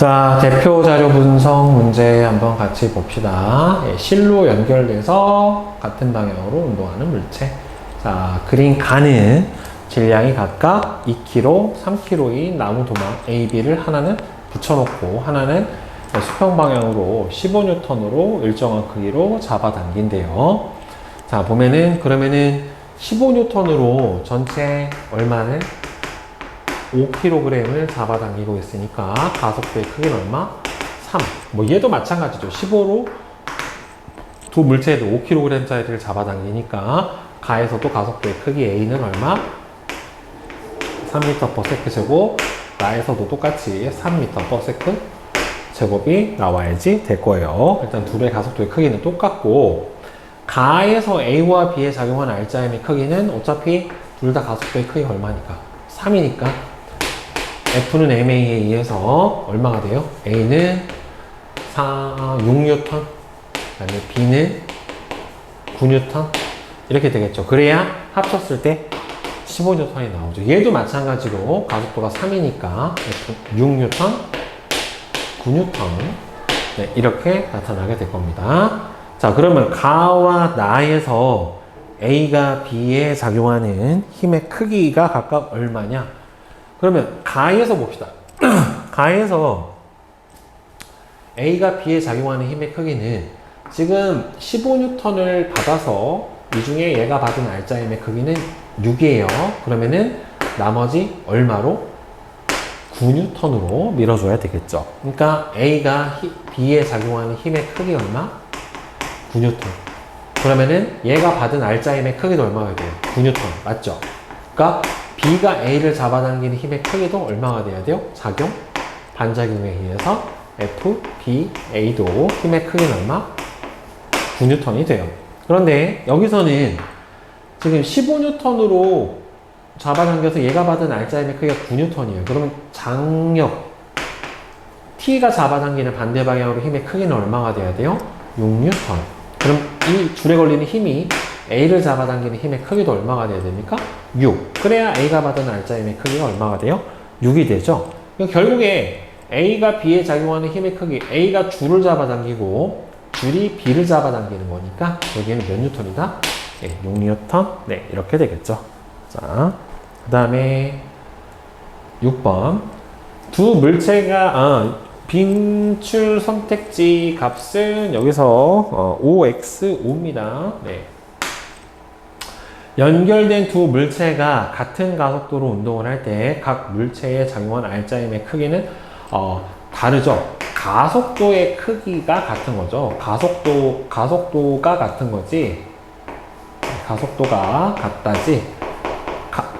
자, 대표 자료 분석 문제 한번 같이 봅시다. 실로 연결돼서 같은 방향으로 운동하는 물체. 자, 그린 가는 질량이 각각 2kg, 3kg인 나무 도막 A, B를 하나는 붙여놓고 하나는 수평 방향으로 15N으로 일정한 크기로 잡아당긴대요. 자, 보면은 그러면은 15N으로 전체 얼마는 5kg을 잡아당기고 있으니까 가속도의 크기는 얼마? 3. 뭐 얘도 마찬가지죠. 15로 두 물체에도 5kg짜리를 잡아당기니까 가에서도 가속도의 크기 A는 얼마? 3m/s 제곱. 나에서도 똑같이 3m/s 제곱이 나와야지 될 거예요. 일단 둘의 가속도의 크기는 똑같고 가에서 A와 B에 작용하는 R자임의 크기는 어차피 둘 다 가속도의 크기가 얼마니까? 3이니까 F는 MA에 의해서 얼마가 돼요? A는 6N, 그 다음에 B는 9N 이렇게 되겠죠. 그래야 합쳤을 때 15N이 나오죠. 얘도 마찬가지로 가속도가 3이니까 6N, 9N 네, 이렇게 나타나게 될 겁니다. 자, 그러면 가와 나에서 A가 B에 작용하는 힘의 크기가 각각 얼마냐? 그러면 가에서 봅시다. 가에서 A가 B에 작용하는 힘의 크기는 지금 15N을 받아서 이 중에 얘가 받은 R자임의 크기는 6이에요. 그러면은 나머지 얼마로? 9N으로 밀어줘야 되겠죠. 그러니까 A가 B에 작용하는 힘의 크기 얼마? 9N. 그러면은 얘가 받은 R자임의 크기도 얼마가 돼요? 9N. 맞죠? 그러니까 B가 A를 잡아당기는 힘의 크기도 얼마가 돼야 돼요? 작용? 반작용에 의해서 F, B, A도 힘의 크기는 얼마? 9N이 돼요. 그런데 여기서는 지금 15N으로 잡아당겨서 얘가 받은 R자임의 크기가 9N이에요. 그러면 장력 T가 잡아당기는 반대 방향으로 힘의 크기는 얼마가 돼야 돼요? 6N. 그럼 이 줄에 걸리는 힘이 A를 잡아당기는 힘의 크기도 얼마가 돼야 됩니까? 6. 그래야 A가 받은 R자임의 크기가 얼마가 돼요? 6이 되죠. 그러니까 결국에 A가 B에 작용하는 힘의 크기, A가 줄을 잡아당기고 줄이 B를 잡아당기는 거니까 여기에는 몇 뉴턴이다? 네, 6뉴턴. 네, 이렇게 되겠죠. 자, 그 다음에 6번. 두 물체가 빈출 선택지 값은 여기서 OX5입니다. 네. 연결된 두 물체가 같은 가속도로 운동을 할 때 각 물체에 작용한 R자임의 크기는 다르죠. 가속도의 크기가 같은 거죠. 가속도가 같은 거지. 가속도가 같다지.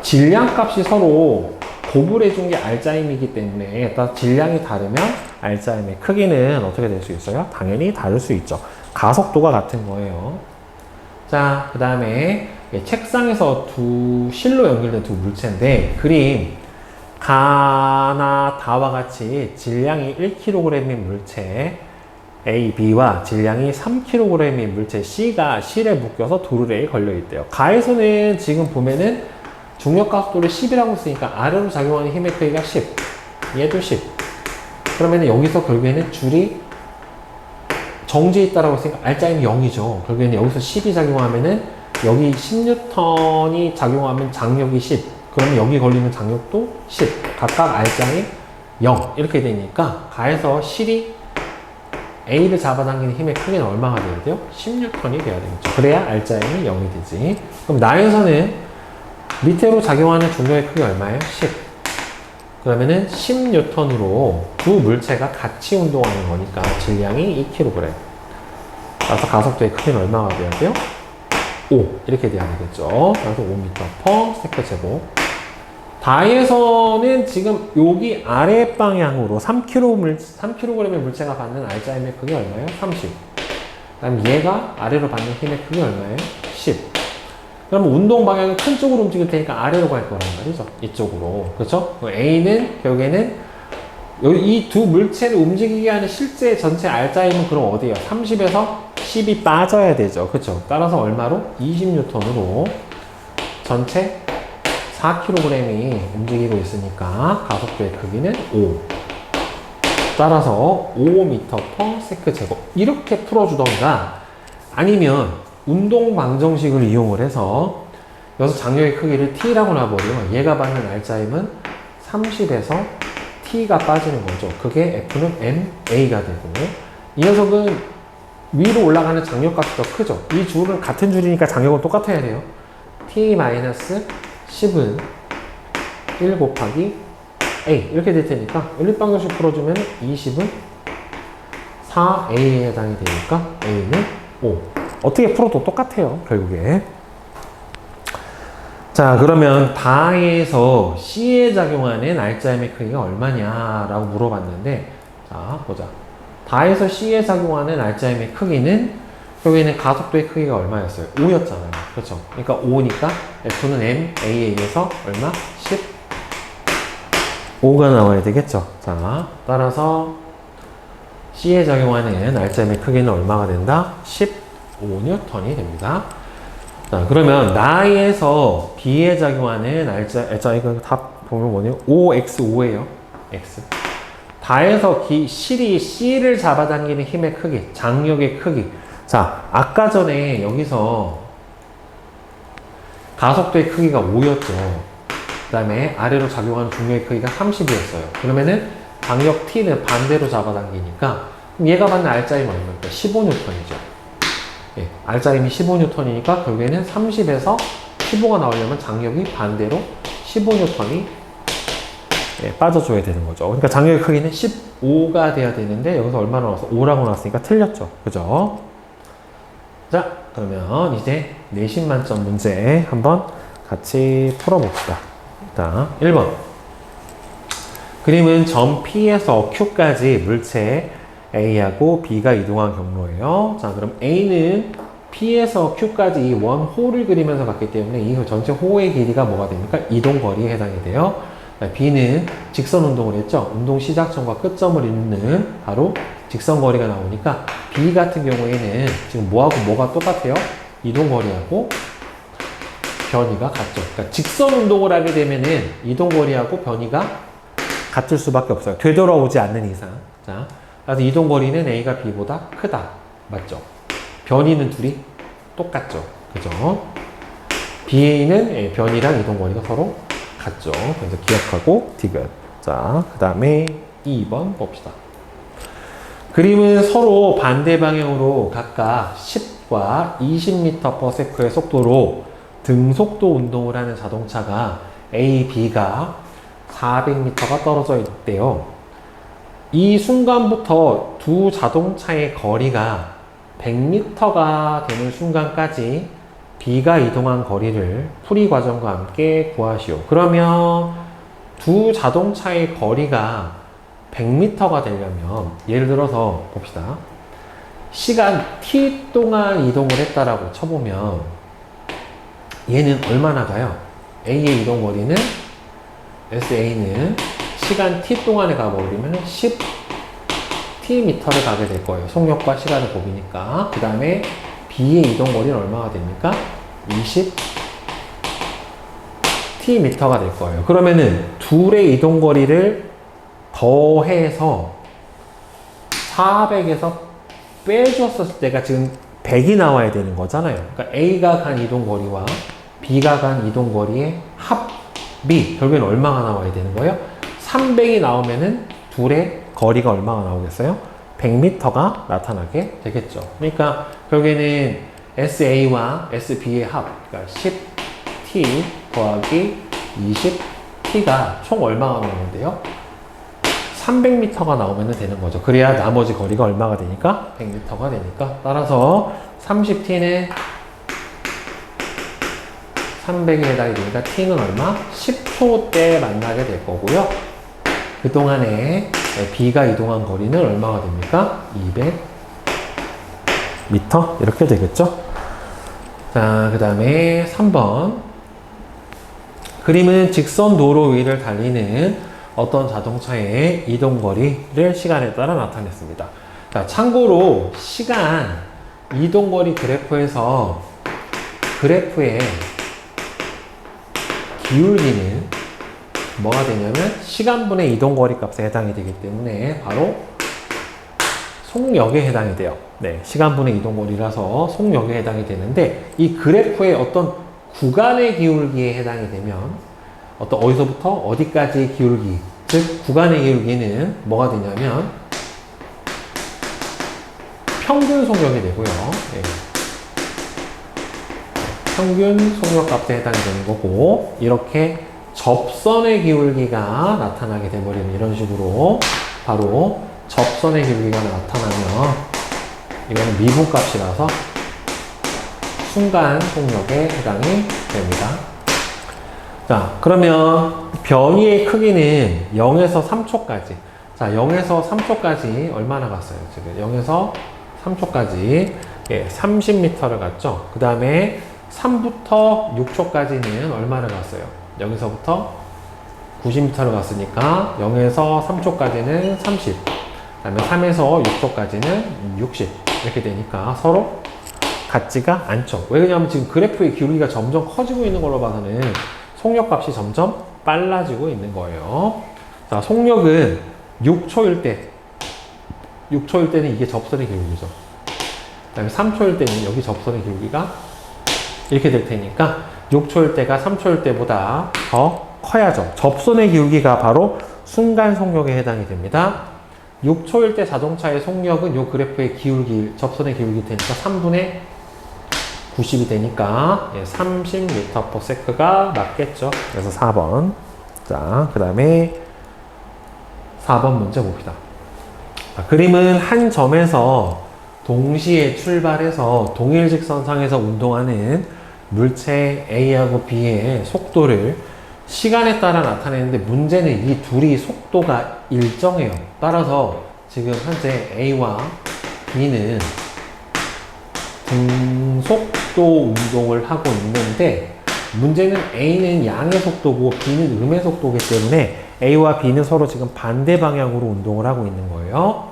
질량값이 서로 곱을 해준 게 R자임이기 때문에 질량이 다르면 R자임의 크기는 어떻게 될 수 있어요? 당연히 다를 수 있죠. 가속도가 같은 거예요. 자, 그 다음에 책상에서 두 실로 연결된 두 물체인데 그림 가나 다와 같이 질량이 1kg인 물체 A, B와 질량이 3kg인 물체 C가 실에 묶여서 도르래에 걸려 있대요. 가에서는 지금 보면은 중력 가속도를 10이라고 쓰니까 아래로 작용하는 힘의 크기가 10. 얘도 10. 그러면 여기서 결국에는 줄이 정지해 있다라고 했으니까 R자임이 0이죠. 결국에는 여기서 10이 작용하면은 여기 10N이 작용하면 장력이 10. 그러면 여기 걸리는 장력도 10. 각각 R자임 0. 이렇게 되니까 가에서 실이 A를 잡아당기는 힘의 크기는 얼마가 돼야 돼요? 10N이 돼야 되겠죠. 그래야 R자임이 0이 되지. 그럼 나에서는 밑으로 작용하는 중력의 크기 얼마예요? 10. 그러면은 10N으로 두 물체가 같이 운동하는 거니까 질량이 2kg. 따라서 가속도의 크기는 얼마가 돼야 돼요? 5. 이렇게 돼야 되겠죠. 그래서 5m/s 제곱. 다에서는 지금 여기 아래 방향으로 3kg의 물체가 받는 R자임의 크기 얼마예요? 30. 그다음 얘가 아래로 받는 힘의 크기 얼마예요? 10. 그러면 운동 방향이 큰 쪽으로 움직일 테니까 아래로 갈 거란 말이죠. 이쪽으로. 그렇죠? A는 결국에는 이 두 물체를 움직이게 하는 실제 전체 R자임은 그럼 어디예요? 30에서 10이 빠져야 되죠. 그렇죠? 따라서 얼마로? 20N으로 전체 4kg이 움직이고 있으니까 가속도의 크기는 5. 따라서 5m/s 제곱 이렇게 풀어주던가 아니면 운동 방정식을 이용을 해서 여기서 장력의 크기를 t라고 놔버리면 얘가 받는 알짜임은 30에서 t가 빠지는 거죠. 그게 F는 MA가 되고 이 녀석은 위로 올라가는 장력값이 더 크죠. 이 줄은 같은 줄이니까 장력은 똑같아야 돼요. t-10은 1 곱하기 A 이렇게 될 테니까 연립방정식 풀어주면 20은 4A에 해당이 되니까 A는 5. 어떻게 풀어도 똑같아요, 결국에. 자, 그러면 다에서 C에 작용하는 알짜임의 크기가 얼마냐라고 물어봤는데, 자, 보자. 다에서 C에 작용하는 알짜임의 크기는 결국에는 가속도의 크기가 얼마였어요? 5였잖아요. 그렇죠? 그러니까 5니까 F는 MA에 의해서 얼마? 15가 나와야 되겠죠? 자, 따라서 C에 작용하는 알짜임의 크기는 얼마가 된다? 15N이 됩니다. 자, 그러면 나에서 B에 작용하는 이거 다 보면 뭐냐? 5x5예요. x. 다에서 실이 C를 잡아당기는 힘의 크기, 장력의 크기. 자, 아까 전에 여기서 가속도의 크기가 5였죠. 그 다음에 아래로 작용하는 중력의 크기가 30이었어요. 그러면은 장력 T는 반대로 잡아당기니까 얘가 받는 알짜임은 얼마입니까? 15N이죠. 예, 알짜임이 15N이니까 결국에는 30에서 15가 나오려면 장력이 반대로 15N이 빠져줘야 되는 거죠. 그러니까 장력의 크기는 15가 돼야 되는데 여기서 얼마 나와서 5라고 나왔으니까 틀렸죠. 그죠? 자, 그러면 이제 내신 만점 문제 한번 같이 풀어봅시다. 자, 1번. 그림은 점 P에서 Q까지 물체 A하고 B가 이동한 경로예요. 자, 그럼 A는 P에서 Q까지 이 원호를 그리면서 갔기 때문에 이 전체 호의 길이가 뭐가 됩니까? 이동거리에 해당이 돼요. B는 직선 운동을 했죠. 운동 시작점과 끝점을 잇는 바로 직선거리가 나오니까 B 같은 경우에는 지금 뭐하고 뭐가 똑같아요? 이동거리하고 변이가 같죠. 그러니까 직선 운동을 하게 되면은 이동거리하고 변이가 같을 수밖에 없어요. 되돌아오지 않는 이상. 자, 그래서 이동거리는 A가 B보다 크다. 맞죠? 변이는 둘이 똑같죠. 그죠? BA는 변이랑 이동거리가 서로 같죠. 그래서 기억하고 디귿. 자, 그 다음에 2번 봅시다. 그림은 서로 반대 방향으로 각각 10과 20m/s의 속도로 등속도 운동을 하는 자동차가 A, B가 400m가 떨어져 있대요. 이 순간부터 두 자동차의 거리가 100m가 되는 순간까지 B가 이동한 거리를 풀이 과정과 함께 구하시오. 그러면 두 자동차의 거리가 100m가 되려면 예를 들어서 봅시다. 시간 t 동안 이동을 했다라고 쳐보면 얘는 얼마나 가요? A의 이동 거리는 SA는 시간 t 동안에 가버리면 10tm를 가게 될 거예요. 속력과 시간을 곱이니까. 그 다음에 B의 이동 거리는 얼마가 됩니까? 20tm가 될 거예요. 그러면은 둘의 이동 거리를 더해서 400에서 빼주었을 때가 지금 100이 나와야 되는 거잖아요. 그러니까 A가 간 이동 거리와 B가 간 이동 거리의 합이 결국엔 얼마가 나와야 되는 거예요? 300이 나오면은 둘의 거리가 얼마가 나오겠어요? 100m가 나타나게 되겠죠. 그러니까 결국에는 SA와 SB의 합, 그러니까 10t 더하기 20t가 총 얼마가 나오는데요? 300m가 나오면 되는 거죠. 그래야 나머지 거리가 얼마가 되니까? 100m가 되니까. 따라서 30t는 300에 해당이 되니까 t는 얼마? 10초 때 만나게 될 거고요. 그동안에 B가 이동한 거리는 얼마가 됩니까? 200m? 이렇게 되겠죠? 자, 그 다음에 3번. 그림은 직선 도로 위를 달리는 어떤 자동차의 이동거리를 시간에 따라 나타냈습니다. 자, 참고로 시간, 이동거리 그래프에서 그래프의 기울기는 뭐가 되냐면 시간분의 이동거리 값에 해당이 되기 때문에 바로 속력에 해당이 돼요. 네, 시간분의 이동거리라서 속력에 해당이 되는데 이 그래프의 어떤 구간의 기울기에 해당이 되면 어디서부터 어디까지 기울기, 즉 구간의 기울기는 뭐가 되냐면 평균 속력이 되고요. 네. 평균 속력값에 해당이 되는 거고, 이렇게 접선의 기울기가 나타나게 돼버리는 이런 식으로 바로 접선의 기울기가 나타나면 이거는 미분값이라서 순간 속력에 해당이 됩니다. 자, 그러면 변이의 크기는 0에서 3초까지. 자, 0에서 3초까지 얼마나 갔어요? 지금 0에서 3초까지 30m를 갔죠. 그 다음에 3부터 6초까지는 얼마를 갔어요? 여기서부터 90m를 갔으니까 0에서 3초까지는 30, 그 다음에 3에서 6초까지는 60 이렇게 되니까 서로 같지가 않죠. 왜 그러냐면 지금 그래프의 기울기가 점점 커지고 있는 걸로 봐서는 속력값이 점점 빨라지고 있는 거예요. 자, 속력은 6초일 때는 이게 접선의 기울기죠. 그 다음에 3초일 때는 여기 접선의 기울기가 이렇게 될 테니까 6초일 때가 3초일 때보다 더 커야죠. 접선의 기울기가 바로 순간 속력에 해당이 됩니다. 6초일 때 자동차의 속력은 이 그래프의 기울기, 접선의 기울기 되니까 3분의 90이 되니까 30m/s가 맞겠죠. 그래서 4번. 자, 그 다음에 4번 문제 봅시다. 자, 그림은 한 점에서 동시에 출발해서 동일 직선상에서 운동하는 물체 A하고 B의 속도를 시간에 따라 나타내는데 문제는 이 둘이 속도가 일정해요. 따라서 지금 현재 A와 B는 등속도 운동을 하고 있는데 문제는 A는 양의 속도고 B는 음의 속도이기 때문에 A와 B는 서로 지금 반대 방향으로 운동을 하고 있는 거예요.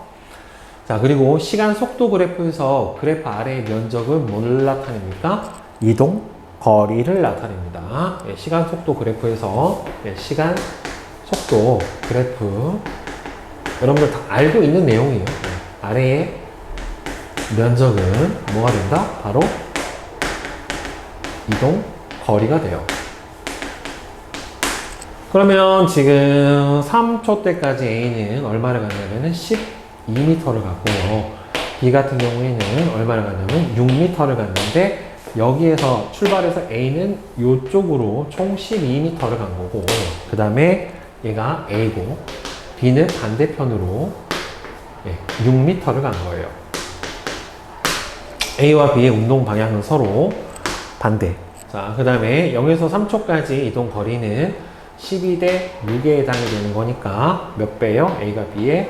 자, 그리고 시간 속도 그래프에서 그래프 아래의 면적은 뭘 나타냅니까? 이동 거리를 나타냅니다. 시간 속도 그래프에서 시간 속도 그래프 여러분들 다 알고 있는 내용이에요. 아래의 면적은 뭐가 된다? 바로 이동 거리가 돼요. 그러면 지금 3초 때까지 A는 얼마를 갔냐면은 12m를 갔고요. B 같은 경우에는 얼마를 갔냐면 6m를 갔는데 여기에서 출발해서 A는 이쪽으로 총 12m를 간 거고 그 다음에 얘가 A고 B는 반대편으로 6m를 간 거예요. A와 B의 운동 방향은 서로 반대. 자, 그 다음에 0에서 3초까지 이동 거리는 12대 6에 해당이 되는 거니까 몇 배요? A가 B의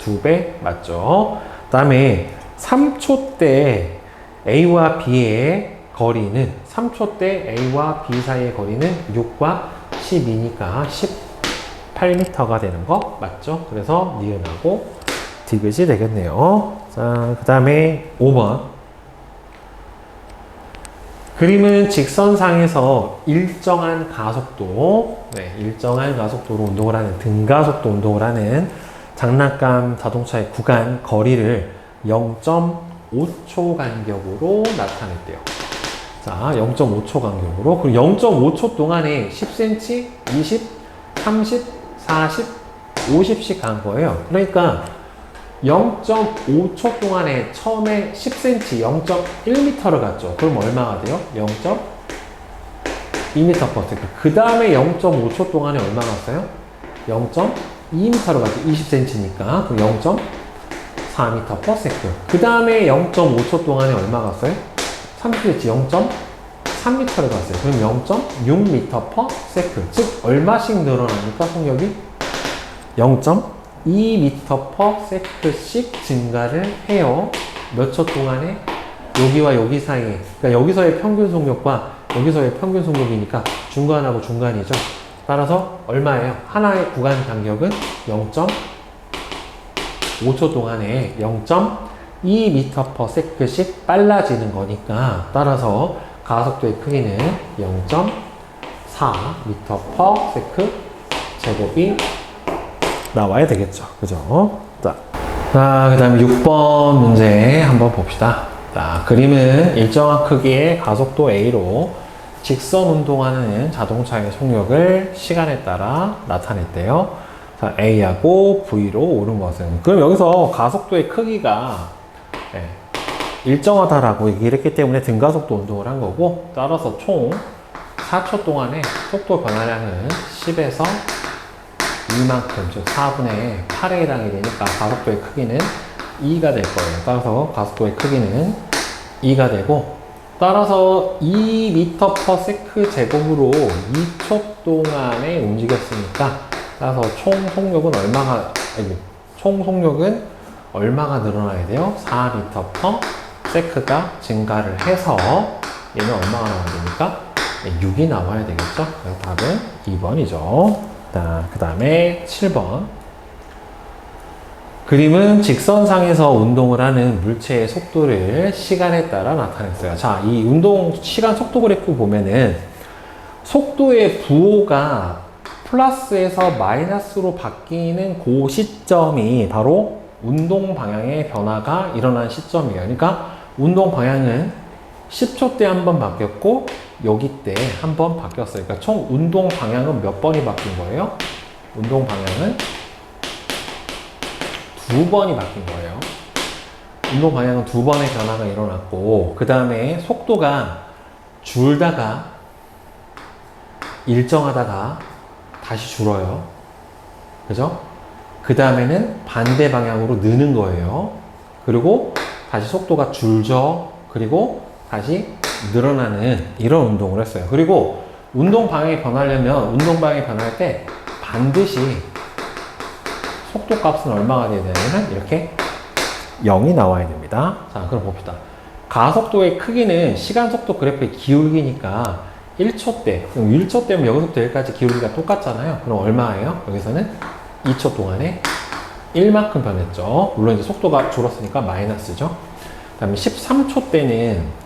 2배 맞죠? 그 다음에 3초 때 A와 B의 거리는 3초 때 A와 B 사이의 거리는 6과 12니까 18m가 되는 거 맞죠? 그래서 니은하고 디귿이 되겠네요. 자, 그 다음에 5번. 그림은 직선상에서 일정한 가속도, 일정한 가속도로 운동을 하는 등가속도 운동을 하는 장난감 자동차의 구간 거리를 0.5초 간격으로 나타냈대요. 자, 0.5초 간격으로. 그리고 0.5초 동안에 10cm, 20, 30, 40, 50씩 간 거예요. 그러니까 0.5초 동안에 처음에 10cm, 0.1m를 갔죠. 그럼 얼마가 돼요? 0.2m/s. 그 다음에 0.5초 동안에 얼마 갔어요? 0.2m를 갔죠. 20cm니까. 그럼 0.4m/s. 그 다음에 0.5초 동안에 얼마 갔어요? 30cm, 0.3m를 갔어요. 그럼 0.6m/s. 즉, 얼마씩 늘어납니까? 속력이? 0.2m/s씩 증가를 해요. 몇 초 동안에? 여기와 여기 사이에. 그러니까 여기서의 평균 속력과 여기서의 평균 속력이니까 중간하고 중간이죠. 따라서 얼마예요? 하나의 구간 간격은 0.5초 동안에 0.2m/s씩 빨라지는 거니까 따라서 가속도의 크기는 0.4m/s 제곱이 나와야 되겠죠. 그죠? 자, 자, 그 다음에 6번 문제 한번 봅시다. 자, 그림은 일정한 크기의 가속도 A로 직선 운동하는 자동차의 속력을 시간에 따라 나타냈대요. 자, A하고 V로 옳은 것은? 그럼 여기서 가속도의 크기가 일정하다라고 얘기를 했기 때문에 등가속도 운동을 한 거고, 따라서 총 4초 동안에 속도 변화량은 10에서 2만큼, 즉 4분의 8에 해당이 되니까 가속도의 크기는 2가 될 거예요. 따라서 가속도의 크기는 2가 되고, 따라서 2m/s 제곱으로 2초 동안에 움직였으니까, 따라서 총 속력은 얼마가 늘어나야 돼요? 4m/s가 증가를 해서 얘는 얼마가 나와야 됩니까? 6이 나와야 되겠죠? 그래서 답은 2번이죠. 자, 그 다음에 7번. 그림은 직선상에서 운동을 하는 물체의 속도를 시간에 따라 나타냈어요. 자, 이 운동 시간 속도 그래프 보면은 속도의 부호가 플러스에서 마이너스로 바뀌는 그 시점이 바로 운동 방향의 변화가 일어난 시점이에요. 그러니까 운동 방향은 10초 때 한 번 바뀌었고 여기 때 한 번 바뀌었어요. 그러니까 총 운동 방향은 몇 번이 바뀐 거예요? 운동 방향은 2번이 바뀐 거예요. 운동 방향은 2번의 변화가 일어났고, 그 다음에 속도가 줄다가 일정하다가 다시 줄어요. 그죠? 그 다음에는 반대 방향으로 느는 거예요. 그리고 다시 속도가 줄죠. 그리고 다시 늘어나는 이런 운동을 했어요. 그리고 운동 방향이 변하려면 운동 방향이 변할 때 반드시 속도 값은 얼마가 돼야 되냐면 이렇게 0이 나와야 됩니다. 자, 그럼 봅시다. 가속도의 크기는 시간 속도 그래프의 기울기니까 1초 때, 그럼 1초 때면 여기서부터 여기까지 기울기가 똑같잖아요. 그럼 얼마예요? 여기서는 2초 동안에 1만큼 변했죠. 물론 이제 속도가 줄었으니까 마이너스죠. 그 다음에 13초 때는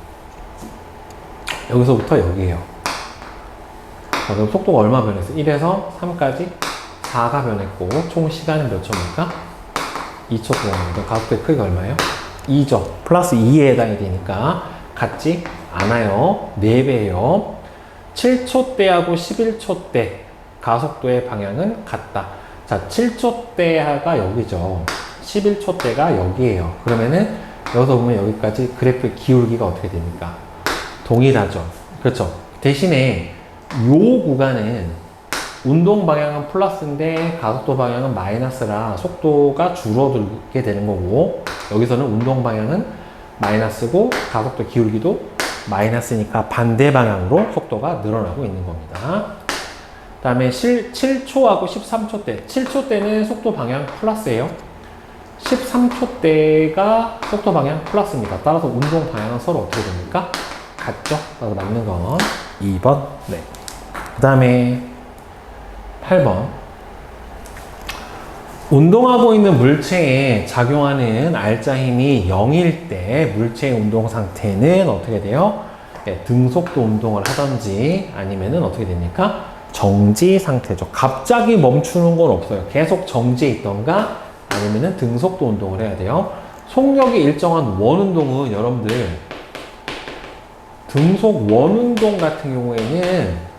여기서부터 여기에요. 자, 그럼 속도가 얼마 변했어요? 1에서 3까지 4가 변했고, 총 시간은 몇 초입니까? 2초 동안입니다. 가속도의 크기가 얼마예요? 2죠. 플러스 2에 해당이 되니까 같지 않아요. 4배예요. 7초 때하고 11초 때 가속도의 방향은 같다. 자, 7초 때가 여기죠. 11초 때가 여기에요. 그러면은 여기서 보면 여기까지 그래프의 기울기가 어떻게 됩니까? 동일하죠. 그렇죠. 대신에 요 구간은 운동 방향은 플러스인데 가속도 방향은 마이너스라 속도가 줄어들게 되는 거고, 여기서는 운동 방향은 마이너스고 가속도 기울기도 마이너스니까 반대 방향으로 속도가 늘어나고 있는 겁니다. 그 다음에 7초하고 13초 때, 7초 때는 속도 방향 플러스예요. 13초 때가 속도 방향 플러스입니다. 따라서 운동 방향은 서로 어떻게 됩니까? 같죠? 따라서 맞는 건 2번. 네. 그 다음에 8번. 운동하고 있는 물체에 작용하는 알짜 힘이 0일 때 물체의 운동 상태는 어떻게 돼요? 네, 등속도 운동을 하든지 아니면은 어떻게 됩니까? 정지 상태죠. 갑자기 멈추는 건 없어요. 계속 정지해 있던가 아니면은 등속도 운동을 해야 돼요. 속력이 일정한 원운동은 여러분들 등속 원운동 같은 경우에는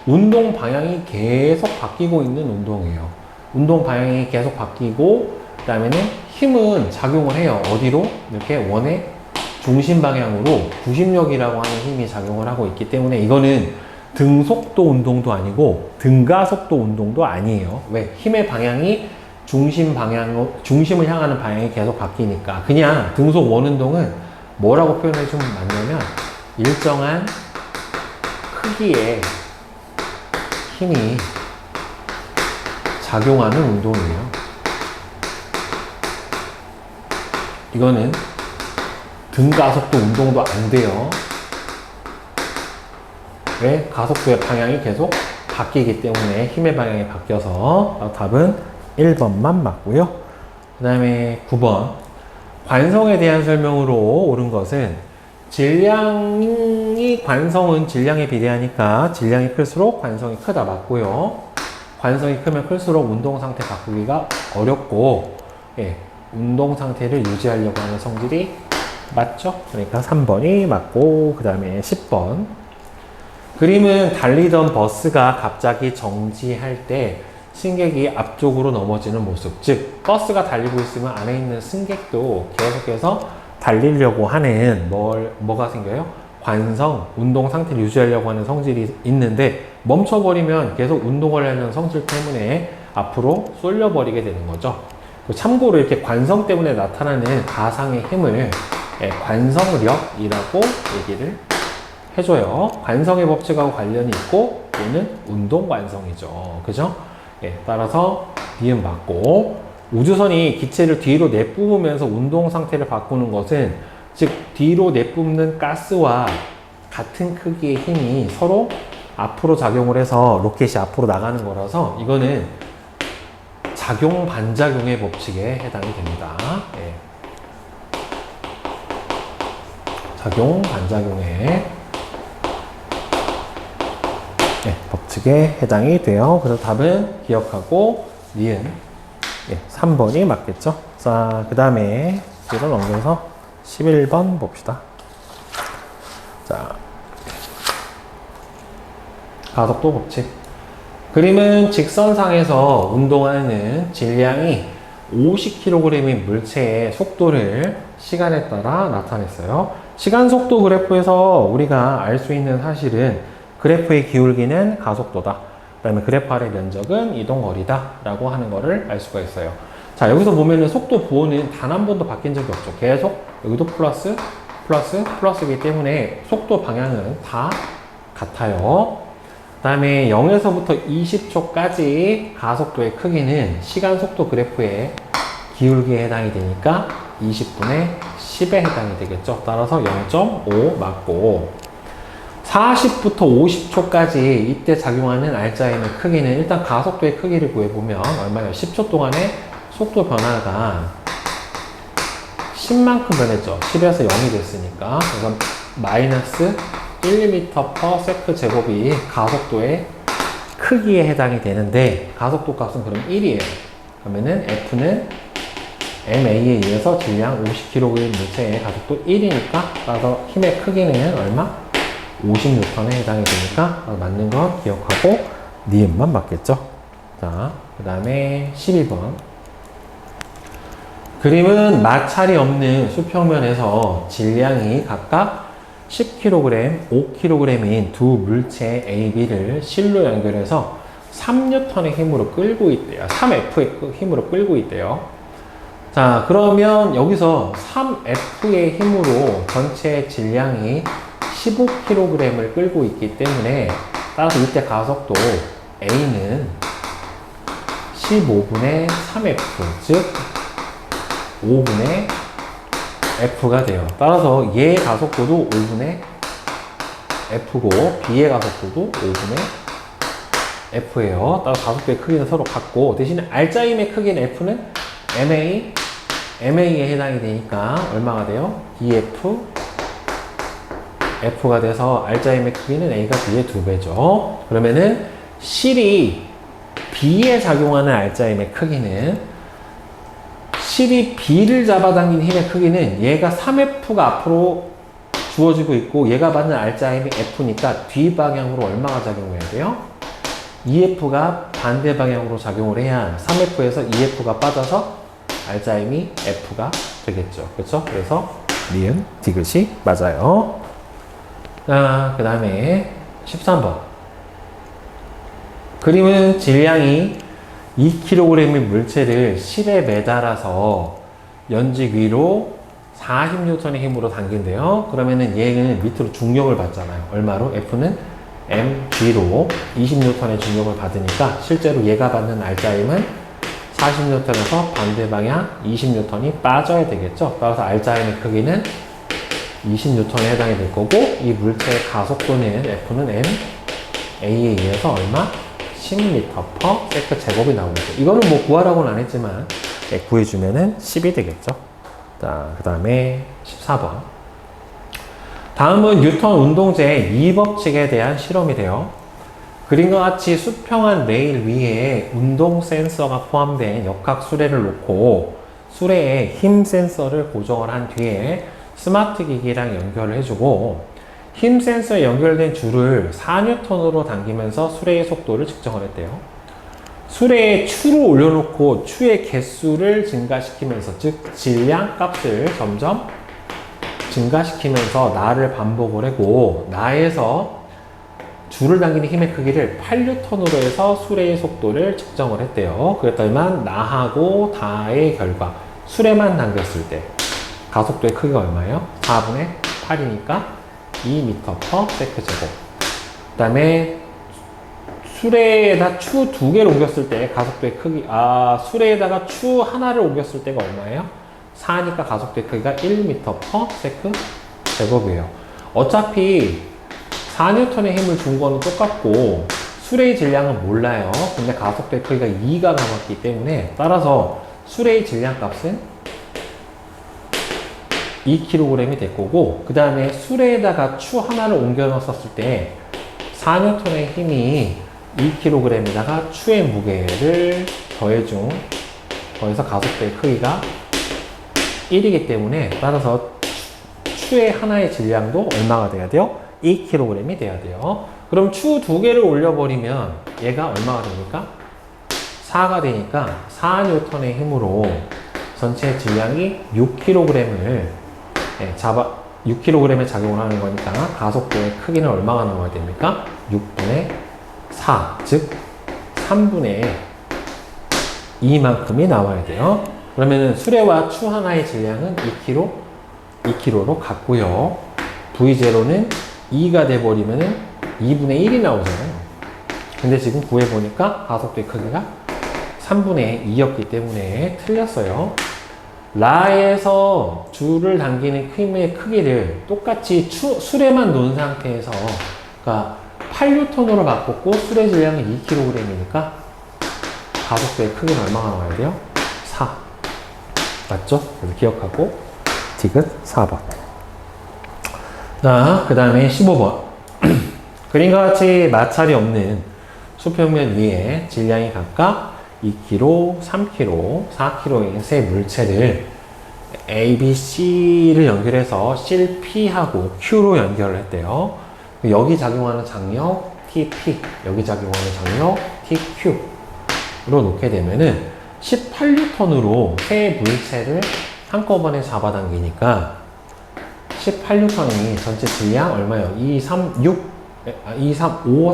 운동 방향이 계속 바뀌고 있는 운동이에요. 운동 방향이 계속 바뀌고, 그 다음에는 힘은 작용을 해요. 어디로? 이렇게 원의 중심 방향으로 구심력이라고 하는 힘이 작용을 하고 있기 때문에 이거는 등속도 운동도 아니고 등가속도 운동도 아니에요. 왜? 힘의 방향이 중심을 향하는 방향이 계속 바뀌니까. 그냥 등속 원운동은 뭐라고 표현해 주면 맞냐면 일정한 크기의 힘이 작용하는 운동이에요. 이거는 등가속도 운동도 안 돼요. 왜? 가속도의 방향이 계속 바뀌기 때문에 힘의 방향이 바뀌어서 답은 1번만 맞고요. 그 다음에 9번. 관성에 대한 설명으로 옳은 것은 관성은 질량에 비례하니까 질량이 클수록 관성이 크다 맞고요. 관성이 크면 클수록 운동 상태 바꾸기가 어렵고, 예, 운동 상태를 유지하려고 하는 성질이 맞죠? 그러니까 3번이 맞고, 그 다음에 10번. 그림은 달리던 버스가 갑자기 정지할 때 승객이 앞쪽으로 넘어지는 모습. 즉, 버스가 달리고 있으면 안에 있는 승객도 계속해서 달리려고 하는 뭐가 생겨요? 관성, 운동 상태를 유지하려고 하는 성질이 있는데 멈춰버리면 계속 운동을 하려는 성질 때문에 앞으로 쏠려버리게 되는 거죠. 참고로 이렇게 관성 때문에 나타나는 가상의 힘을 관성력이라고 얘기를 해줘요. 관성의 법칙하고 관련이 있고 얘는 운동 관성이죠. 그죠? 따라서 니은 맞고, 우주선이 기체를 뒤로 내뿜으면서 운동 상태를 바꾸는 것은 즉 뒤로 내뿜는 가스와 같은 크기의 힘이 서로 앞으로 작용을 해서 로켓이 앞으로 나가는 거라서 이거는 작용 반작용의 법칙에 해당이 됩니다. 작용 반작용의 법칙에 해당이 돼요. 그래서 답은 기억하고 니은 3번이 맞겠죠. 자, 그 다음에 뒤로 넘겨서 11번 봅시다. 자, 가속도 법칙. 그림은 직선상에서 운동하는 질량이 50kg인 물체의 속도를 시간에 따라 나타냈어요. 시간 속도 그래프에서 우리가 알 수 있는 사실은 그래프의 기울기는 가속도다. 그 다음에 그래프 아래 면적은 이동거리다 라고 하는 거를 알 수가 있어요. 자, 여기서 보면은 속도 부호는 단 한 번도 바뀐 적이 없죠. 계속 여기도 플러스, 플러스, 플러스이기 때문에 속도 방향은 다 같아요. 그 다음에 0에서부터 20초까지 가속도의 크기는 시간 속도 그래프의 기울기에 해당이 되니까 20분의 10에 해당이 되겠죠. 따라서 0.5 맞고, 40부터 50초까지 이때 작용하는 알짜임의 크기는 일단 가속도의 크기를 구해보면 얼마예요? 10초 동안에 속도 변화가 10만큼 변했죠. 10에서 0이 됐으니까. 그래서 마이너스 1m/s 제곱이 가속도의 크기에 해당이 되는데 가속도 값은 그럼 1이에요. 그러면은 F는 MA에 의해서 질량 50kg 물체의 가속도 1이니까 따라서 힘의 크기는 얼마? 50N에 해당이 되니까 맞는 거 기억하고 니은만 맞겠죠. 자, 그 다음에 12번. 그림은 마찰이 없는 수평면에서 질량이 각각 10kg, 5kg인 두 물체 A, B를 실로 연결해서 3N의 힘으로 끌고 있대요. 3F의 힘으로 끌고 있대요. 자, 그러면 여기서 3F의 힘으로 전체 질량이 15kg을 끌고 있기 때문에 따라서 이때 가속도 A는 15분의 3F, 즉 5분의 F가 돼요. 따라서 얘의 가속도도 5분의 F고 B의 가속도도 5분의 F예요. 따라서 가속도의 크기는 서로 같고 대신에 알짜임의 크기는 F는 MA에 해당이 되니까 얼마가 돼요? EF F가 돼서 알짜임의 크기는 A가 B의 2배죠. 그러면은 실이 B에 작용하는 알짜임의 크기는 실이 B를 잡아당긴 힘의 크기는 얘가 3F가 앞으로 주어지고 있고 얘가 받는 알짜임이 F니까 뒷방향으로 얼마가 작용해야 돼요? EF가 반대 방향으로 작용을 해야 3F에서 EF가 빠져서 알짜임이 F가 되겠죠. 그렇죠? 그래서 니은 디귿이 맞아요. 자, 그 다음에 13번. 그림은 질량이 2kg의 물체를 실에 매달아서 연직 위로 40N의 힘으로 당긴대요. 그러면은 얘는 밑으로 중력을 받잖아요. 얼마로? F는 mg로 20N의 중력을 받으니까 실제로 얘가 받는 알짜임은 40N에서 반대 방향 20N이 빠져야 되겠죠. 따라서 알짜임의 크기는 20N에 해당이 될 거고 이 물체의 가속도는 F는 A에 의해서 얼마? 10m/s 제곱이 나오겠죠. 이거는 뭐 구하라고는 안 했지만 구해주면은 10이 되겠죠. 자, 그 다음에 14번. 다음은 뉴턴 운동제의 2법칙에 대한 실험이 돼요. 그림과 같이 수평한 레일 위에 운동 센서가 포함된 역학 수레를 놓고 수레에 힘 센서를 고정을 한 뒤에 스마트 기기랑 연결을 해주고 힘 센서에 연결된 줄을 4N으로 당기면서 수레의 속도를 측정을 했대요. 수레에 추를 올려놓고 추의 개수를 증가시키면서 즉 질량 값을 점점 증가시키면서 나를 반복을 하고 나에서 줄을 당기는 힘의 크기를 8N으로 해서 수레의 속도를 측정을 했대요. 그랬더니만 나하고 다의 결과 수레만 당겼을 때 가속도의 크기가 얼마예요? 4분의 8이니까 2m/s 제곱. 그 다음에 수레에다 추 2개를 옮겼을 때 가속도의 크기, 수레에다가 추 하나를 옮겼을 때가 얼마예요? 4니까 가속도의 크기가 1m/s 제곱이에요. 어차피 4N의 힘을 준 거는 똑같고 수레의 질량은 몰라요. 근데 가속도의 크기가 2가 남았기 때문에 따라서 수레의 질량 값은 2kg이 될 거고 그 다음에 수레에다가 추 하나를 옮겨 넣었을 때 4N의 힘이 2kg에다가 추의 무게를 더해서 가속도의 크기가 1이기 때문에 따라서 추의 하나의 질량도 얼마가 돼야 돼요? 2kg이 돼야 돼요. 그럼 추 2개를 올려버리면 얘가 얼마가 됩니까? 4가 되니까 4N의 힘으로 전체 질량이 6kg을 6kg에 작용을 하는 거니까 가속도의 크기는 얼마가 나와야 됩니까? 6분의 4, 즉 3분의 2만큼이 나와야 돼요. 그러면은 수레와 추 하나의 질량은 2kg로 같고요. V0는 2가 돼버리면은 2분의 1이 나오잖아요. 근데 지금 구해보니까 가속도의 크기가 3분의 2였기 때문에 틀렸어요. 라에서 줄을 당기는 힘의 크기를 똑같이 수레만 놓은 상태에서 그러니까 8N으로 바꿨고 수레 질량은 2kg이니까 가속도의 크기는 얼마가 나와야 돼요? 4. 맞죠? 그래서 기억하고 디귿 4번. 자, 그 다음에 15번. 그림과 같이 마찰이 없는 수평면 위에 질량이 각각 2kg, 3kg, 4kg의 세 물체를 A, B, C를 연결해서 C를 P하고 Q로 연결을 했대요. 여기 작용하는 장력 TP, 여기 작용하는 장력 TQ로 놓게 되면은 18N으로 세 물체를 한꺼번에 잡아당기니까 18N이 전체 질량 얼마예요? 2, 3, 5,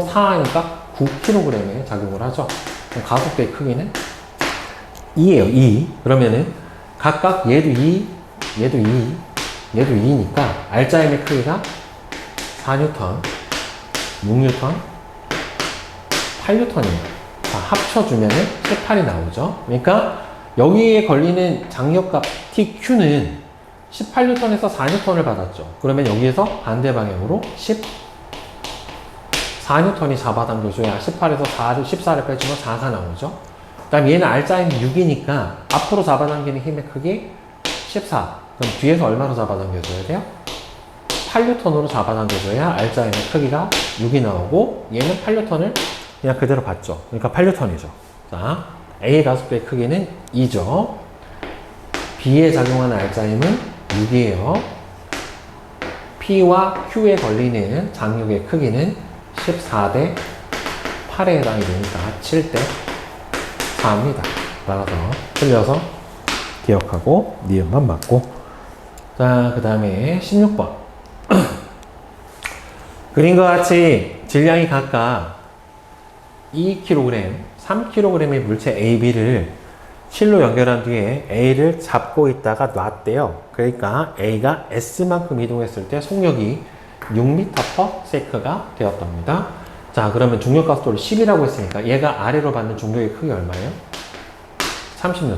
4니까 9kg에 작용을 하죠. 그럼 가속도의 크기는 2예요, 2. 그러면은 각각 얘도 2, 얘도 2, 얘도 2니까 알짜임의 크기가 4N, 6N, 8N입니다. 자, 합쳐주면은 18이 나오죠. 그러니까 여기에 걸리는 장력값 TQ는 18N에서 4N을 받았죠. 그러면 여기에서 반대 방향으로 4N이 잡아당겨줘야 18에서 14를 빼주면 4가 나오죠. 그 다음 얘는 R자임 6이니까 앞으로 잡아당기는 힘의 크기 14. 그럼 뒤에서 얼마로 잡아당겨줘야 돼요? 8N으로 잡아당겨줘야 R자임의 크기가 6이 나오고 얘는 8N을 그냥 그대로 받죠. 그러니까 8N이죠. 자, A의 가속도의 크기는 2죠. B에 작용하는 R자임은 6이에요. P와 Q에 걸리는 장력의 크기는 14대 8에 해당이 되니까 7대 4입니다. 따라서 틀려서 기억하고 니은만 맞고. 자, 그 다음에 16번. 그림과 같이 질량이 각각 2kg, 3kg의 물체 A, B를 실로 연결한 뒤에 A를 잡고 있다가 놨대요. 그러니까 A가 S만큼 이동했을 때 속력이 6m/s가 되었답니다. 자, 그러면 중력 가속도를 10이라고 했으니까 얘가 아래로 받는 중력의 크기 얼마예요? 30N.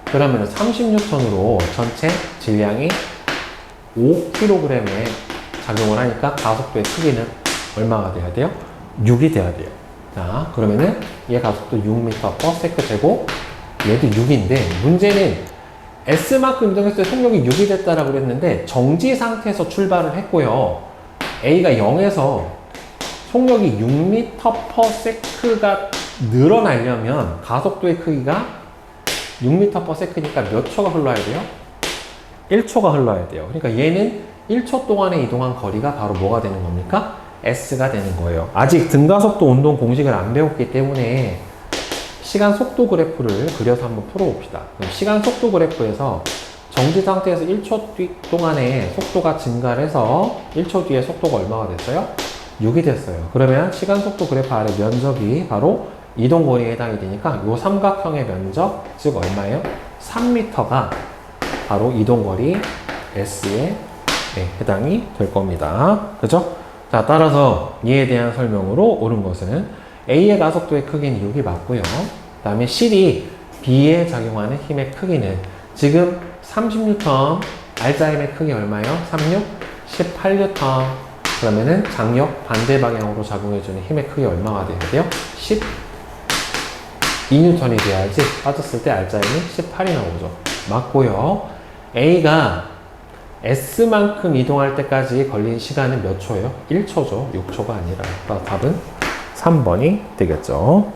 그러면 30N으로 전체 질량이 5kg에 작용을 하니까 가속도의 크기는 얼마가 돼야 돼요? 6이 돼야 돼요. 자, 그러면은 얘 가속도 6m/s 제곱, 얘도 6인데 문제는 S만큼 이동했을 때 속력이 6이 됐다라고 그랬는데 정지 상태에서 출발을 했고요. A가 0에서 속력이 6m/s가 늘어나려면 가속도의 크기가 6m/s니까 몇 초가 흘러야 돼요? 1초가 흘러야 돼요. 그러니까 얘는 1초 동안에 이동한 거리가 바로 뭐가 되는 겁니까? S가 되는 거예요. 아직 등가속도 운동 공식을 안 배웠기 때문에 시간 속도 그래프를 그려서 한번 풀어봅시다. 그럼 시간 속도 그래프에서 정지 상태에서 1초 동안에 속도가 증가를 해서 1초 뒤에 속도가 얼마가 됐어요? 6이 됐어요. 그러면 시간 속도 그래프 아래 면적이 바로 이동거리에 해당이 되니까 이 삼각형의 면적, 즉 얼마예요? 3m가 바로 이동거리 S에 해당이 될 겁니다. 그죠? 자, 따라서 이에 대한 설명으로 옳은 것은 A의 가속도의 크기는 6이 맞고요. 그 다음에 실이 B에 작용하는 힘의 크기는 지금 30N, R자임의 크기 얼마예요? 36? 18N. 그러면은 장력 반대 방향으로 작용해주는 힘의 크기 얼마가 돼야 돼요? 12N이 돼야지 빠졌을 때 R자임이 18이 나오죠. 맞고요. A가 S만큼 이동할 때까지 걸린 시간은 몇 초예요? 1초죠. 6초가 아니라. 답은 3번이 되겠죠.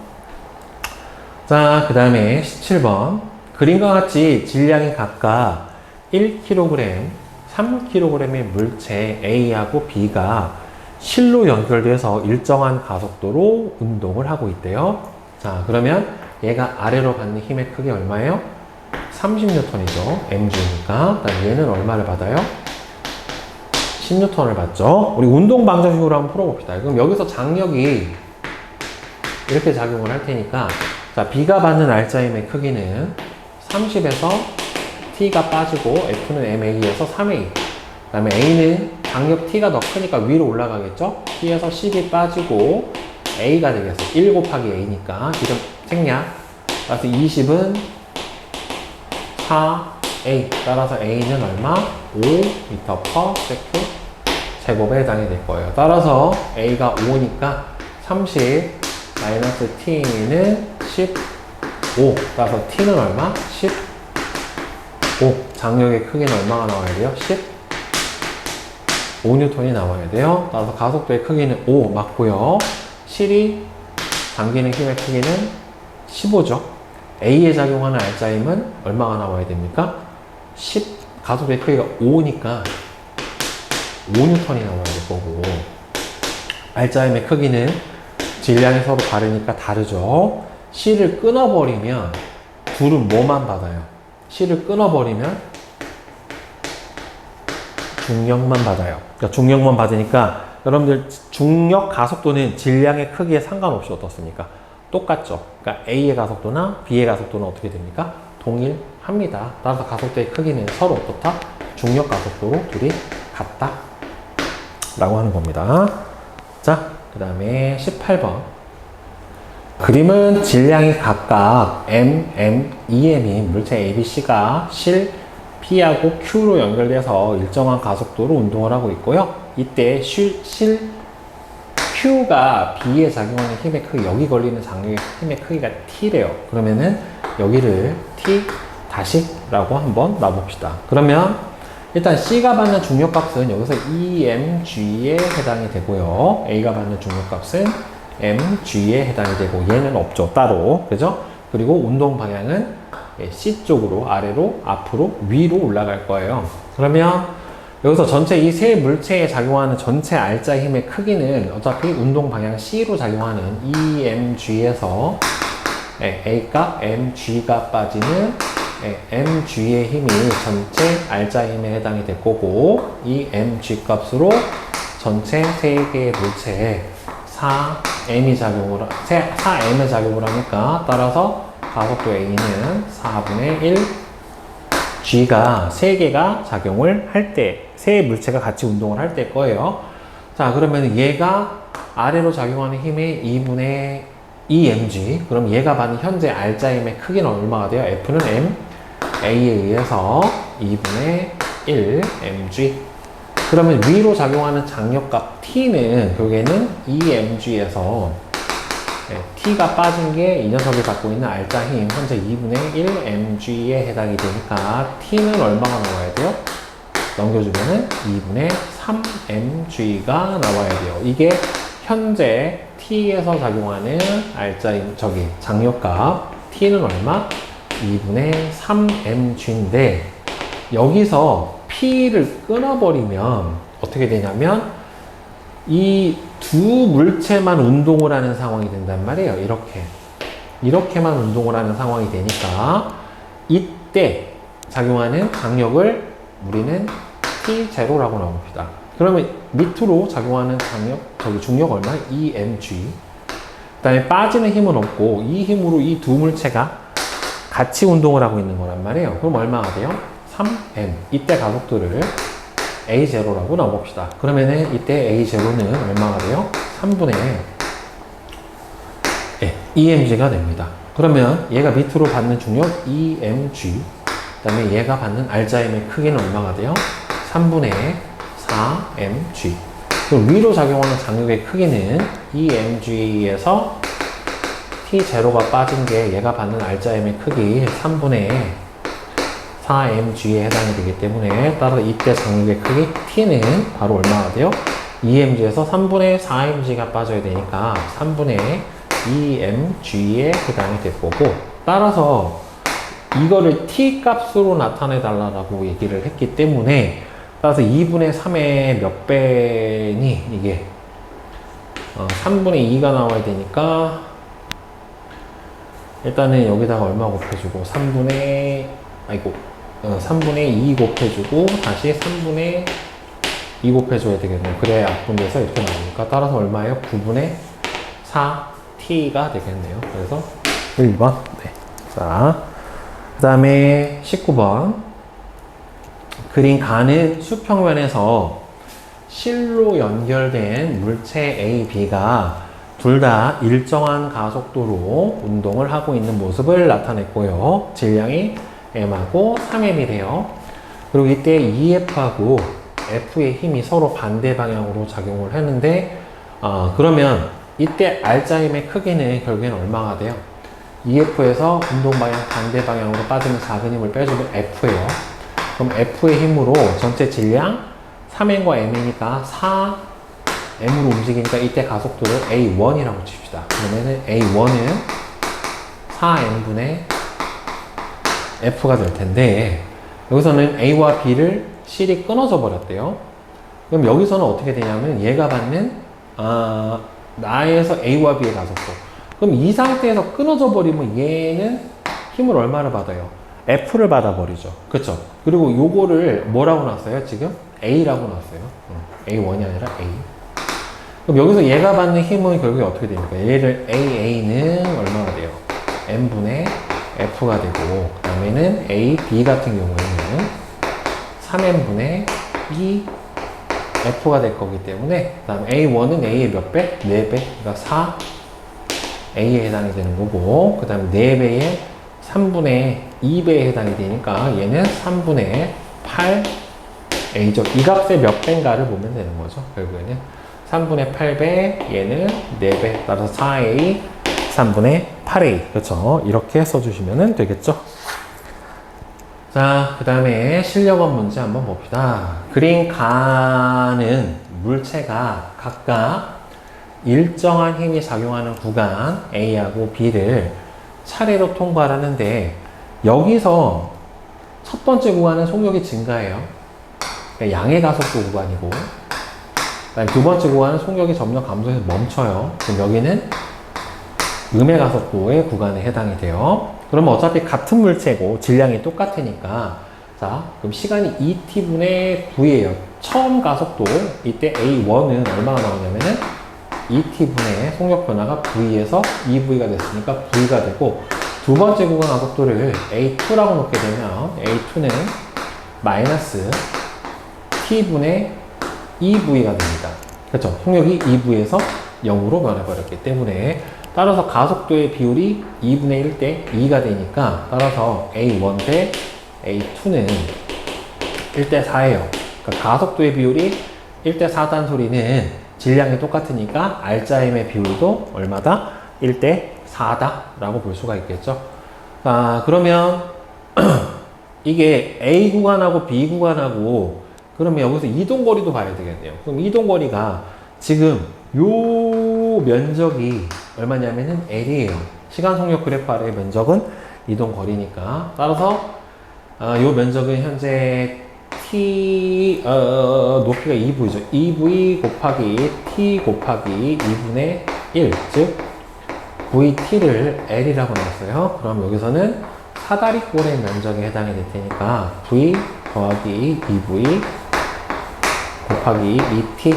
자, 그 다음에 17번. 그림과 같이 질량이 각각 1kg, 3kg의 물체 A하고 B가 실로 연결돼서 일정한 가속도로 운동을 하고 있대요. 자, 그러면 얘가 아래로 받는 힘의 크기 얼마예요? 30N이죠. mg니까. 얘는 얼마를 받아요? 10N을 받죠. 우리 운동 방정식으로 한번 풀어봅시다. 그럼 여기서 장력이 이렇게 작용을 할 테니까, 자, B가 받는 R자임의 크기는 30에서 T가 빠지고 F는 MA에서 3A. 그 다음에 A는 장력 T가 더 크니까 위로 올라가겠죠? T에서 10이 빠지고 A가 되겠어. 1 곱하기 A니까 지금 생략. 따라서 20은 4A. 따라서 A는 얼마? 5m/s 제곱에 해당이 될 거예요. 따라서 A가 5니까 30 마이너스 T는 15. 따라서 T는 얼마? 15. 장력의 크기는 얼마가 나와야 돼요? 15N이 나와야 돼요. 따라서 가속도의 크기는 5 맞고요. 실이 당기는 힘의 크기는 15죠. A에 작용하는 R자임은 얼마가 나와야 됩니까? 가속도의 크기가 5니까 5N이 나와야 될 거고, R자임의 크기는 질량이 서로 다르니까 다르죠. C를 끊어버리면 둘은 뭐만 받아요? C를 끊어버리면 중력만 받아요. 그러니까 중력만 받으니까 여러분들 중력 가속도는 질량의 크기에 상관없이 어떻습니까? 똑같죠. 그러니까 A의 가속도나 B의 가속도는 어떻게 됩니까? 동일합니다. 따라서 가속도의 크기는 서로 어떻다? 중력 가속도로 둘이 같다 라고 하는 겁니다. 자, 그 다음에 18번. 그림은 질량이 각각 M, M, EM인 물체 A, B, C가 실 P하고 Q로 연결돼서 일정한 가속도로 운동을 하고 있고요. 이때 실 Q가 B에 작용하는 힘의 크기, 여기 걸리는 장력의 힘의 크기가 T래요. 그러면은 여기를 T 다시라고 한번 놔봅시다. 그러면 일단 C가 받는 중력값은 여기서 EMG에 해당이 되고요. A가 받는 중력값은 MG에 해당이 되고, 얘는 없죠. 따로. 그죠? 그리고 운동 방향은 C 쪽으로, 아래로, 앞으로, 위로 올라갈 거예요. 그러면 여기서 전체 이 세 물체에 작용하는 전체 R자 힘의 크기는 어차피 운동 방향 C로 작용하는 EMG에서 A값, MG가 빠지는 MG의 힘이 전체 R자 힘에 해당이 될 거고, 이 MG 값으로 전체 3개의 물체에 4M이 작용을, 4M의 작용을 하니까, 따라서 가속도 A는 4분의 1 G가 3개가 작용을 할 때, 세 물체가 같이 운동을 할 때 거예요. 자, 그러면 얘가 아래로 작용하는 힘의 2분의 2mg. 그럼 얘가 받는 현재 R자 힘의 크기는 얼마가 돼요? F는 M, A에 의해서 2분의 1 mg. 그러면 위로 작용하는 장력값 T는 결국에는 2mg에서 T가 빠진 게 이 녀석이 갖고 있는 R자 힘, 현재 2분의 1 mg에 해당이 되니까 T는 얼마가 나와야 돼요? 넘겨주면은 2분의 3 mg가 나와야 돼요. 이게 현재 T에서 작용하는 R자 힘, 장력값 T는 얼마? 2분의 3mg인데 여기서 P를 끊어버리면 어떻게 되냐면 이 두 물체만 운동을 하는 상황이 된단 말이에요. 이렇게만 운동을 하는 상황이 되니까 이때 작용하는 강력을 우리는 T0라고 나옵니다. 그러면 밑으로 작용하는 중력 얼마? EMG. 그 다음에 빠지는 힘은 없고 이 힘으로 이 두 물체가 같이 운동을 하고 있는 거란 말이에요. 그럼 얼마가 돼요? 3m. 이때 가속도를 A0라고 넣어봅시다. 그러면은 이때 A0는 얼마가 돼요? 3분의 EMG가 됩니다. 그러면 얘가 밑으로 받는 중력 EMG, 그 다음에 얘가 받는 R자임의 크기는 얼마가 돼요? 3분의 4mg. 그럼 위로 작용하는 장력의 크기는 EMG에서 T0가 빠진 게 얘가 받는 R자임의 크기 3분의 4mg에 해당이 되기 때문에 따라서 이때 장력의 크기 T는 바로 얼마가 돼요? EMG에서 3분의 4mg가 빠져야 되니까 3분의 2mg에 해당이 될 거고, 따라서 이거를 T 값으로 나타내 달라고 얘기를 했기 때문에 따라서 2분의 3의 몇 배니 이게 3분의 2가 나와야 되니까 일단은 여기다가 얼마 곱해주고 3분의 2 곱해주고 다시 3분의 2 곱해줘야 되겠네요. 그래야 약분돼서 이렇게 나오니까 따라서 얼마예요? 9분의 4t가 되겠네요. 그래서 1번. 네. 자, 그 다음에 19번. 그린 가는 수평면에서 실로 연결된 물체 A, B가 둘 다 일정한 가속도로 운동을 하고 있는 모습을 나타냈고요. 질량이 M하고 3M이래요. 그리고 이때 EF하고 F의 힘이 서로 반대 방향으로 작용을 했는데, 그러면 이때 R자임의 크기는 결국엔 얼마가 돼요? EF에서 운동 방향 반대 방향으로 빠지는 작은 힘을 빼주면 F예요. 그럼 F의 힘으로 전체 질량 3M과 M이니까 4M으로 움직이니까 이때 가속도를 A1이라고 칩시다. 그러면은 A1은 4M분의 F가 될 텐데, 여기서는 A와 B를 실이 끊어져 버렸대요. 그럼 여기서는 어떻게 되냐면 얘가 받는 나에서 A와 B의 가속도. 그럼 이 상태에서 끊어져 버리면 얘는 힘을 얼마를 받아요? F를 받아버리죠. 그쵸? 그리고 요거를 뭐라고 놨어요? 지금? A라고 놨어요. A1이 아니라 A. 그럼 여기서 얘가 받는 힘은 결국에 어떻게 됩니까? 얘를 AA는 얼마가 돼요? M분의 F가 되고, 그 다음에는 A, B 같은 경우에는 3M분의 2 F가 될 거기 때문에, 그 다음 A1은 A의 몇 배? 4배. 그러니까 4 A에 해당이 되는 거고, 그 다음에 4배에 3분의 2배에 해당이 되니까 얘는 3분의 8 A죠. 이 값의 몇 배인가를 보면 되는 거죠. 결국에는 3분의 8배, 얘는 4배. 따라서 4A, 3분의 8A. 그렇죠. 이렇게 써주시면 되겠죠. 자, 그 다음에 실력원 문제 한번 봅시다. 그린 가는 물체가 각각 일정한 힘이 작용하는 구간 A하고 B를 차례로 통과를 하는데, 여기서 첫 번째 구간은 속력이 증가해요. 그러니까 양의 가속도 구간이고, 그다음에 두 번째 구간은 속력이 점점 감소해서 멈춰요. 그럼 여기는 음의 가속도의 구간에 해당이 돼요. 그러면 어차피 같은 물체고 질량이 똑같으니까, 자, 그럼 시간이 2t분의 9예요. 처음 가속도, 이때 A1은 얼마가 나오냐면은 2t분의 속력 변화가 V에서 2V가 됐으니까 V가 되고, 두 번째 구간 가속도를 A2라고 놓게 되면 A2는 마이너스 t분의 2V가 됩니다. 그렇죠? 속력이 2V에서 0으로 변해버렸기 때문에, 따라서 가속도의 비율이 2분의 1대 2가 되니까, 따라서 A1 대 A2는 1대 4예요. 그러니까 가속도의 비율이 1대 4단 소리는 질량이 똑같으니까 R자임의 비율도 얼마다? 1대 4다 라고 볼 수가 있겠죠. 그러면 이게 A 구간하고 B 구간하고, 그러면 여기서 이동거리도 봐야 되겠네요. 그럼 이동거리가 지금 요 면적이 얼마냐면은 L이에요. 시간 속력 그래프 아래의 면적은 이동 거리니까. 따라서 요 면적은 현재 높이가 2V죠. 2V 곱하기 T 곱하기 2분의 1, 즉 VT를 L이라고 놨어요. 그럼 여기서는 사다리꼴의 면적에 해당이 될 테니까 V 더하기 2V 곱하기 2T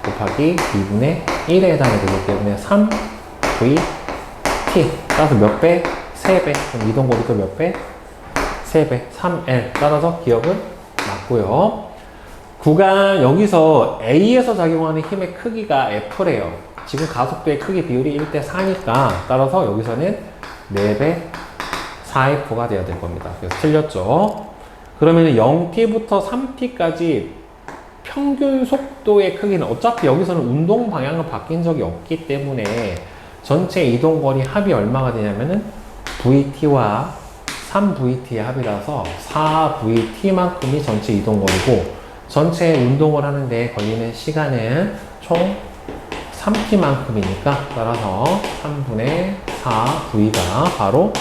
곱하기 2분의 1에 해당이 되기 때문에 3VT. 따라서 몇 배? 3배. 그럼 이동거리도 몇 배? 3배. 3L. 따라서 기억은 맞고요. 구간 여기서 A에서 작용하는 힘의 크기가 F래요. 지금 가속도의 크기 비율이 1대 4니까 따라서 여기서는 4배 4F가 돼야 될 겁니다. 그래서 틀렸죠. 그러면 0T부터 3T까지 평균 속도의 크기는 어차피 여기서는 운동 방향은 바뀐 적이 없기 때문에 전체 이동거리 합이 얼마가 되냐면은 VT와 3VT의 합이라서 4VT만큼이 전체 이동거리고 전체 운동을 하는데 걸리는 시간은 총 3T만큼이니까 따라서 3분의 4V가 바로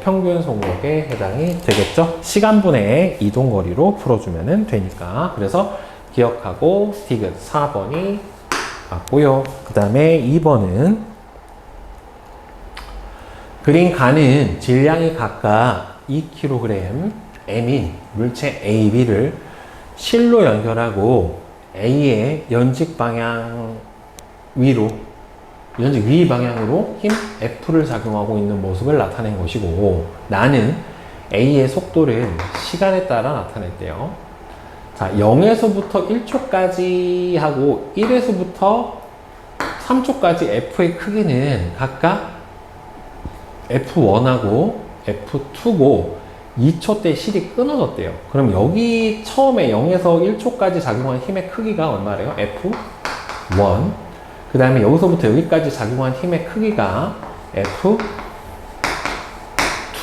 평균 속력에 해당이 되겠죠. 시간분의 이동거리로 풀어주면 되니까. 그래서 기억하고 디귿 4번이 맞고요. 그 다음에 2번은 그린 가는 질량이 각각 2kg M인 물체 AB를 실로 연결하고 A의 연직 방향 위로, 연직 위 방향으로 힘 F를 작용하고 있는 모습을 나타낸 것이고, 나는 A의 속도를 시간에 따라 나타냈대요. 자, 0에서부터 1초까지 하고 1에서부터 3초까지 F의 크기는 각각 F1하고 F2고 2초 때 실이 끊어졌대요. 그럼 여기 처음에 0에서 1초까지 작용한 힘의 크기가 얼마래요? F1. 그 다음에 여기서부터 여기까지 작용한 힘의 크기가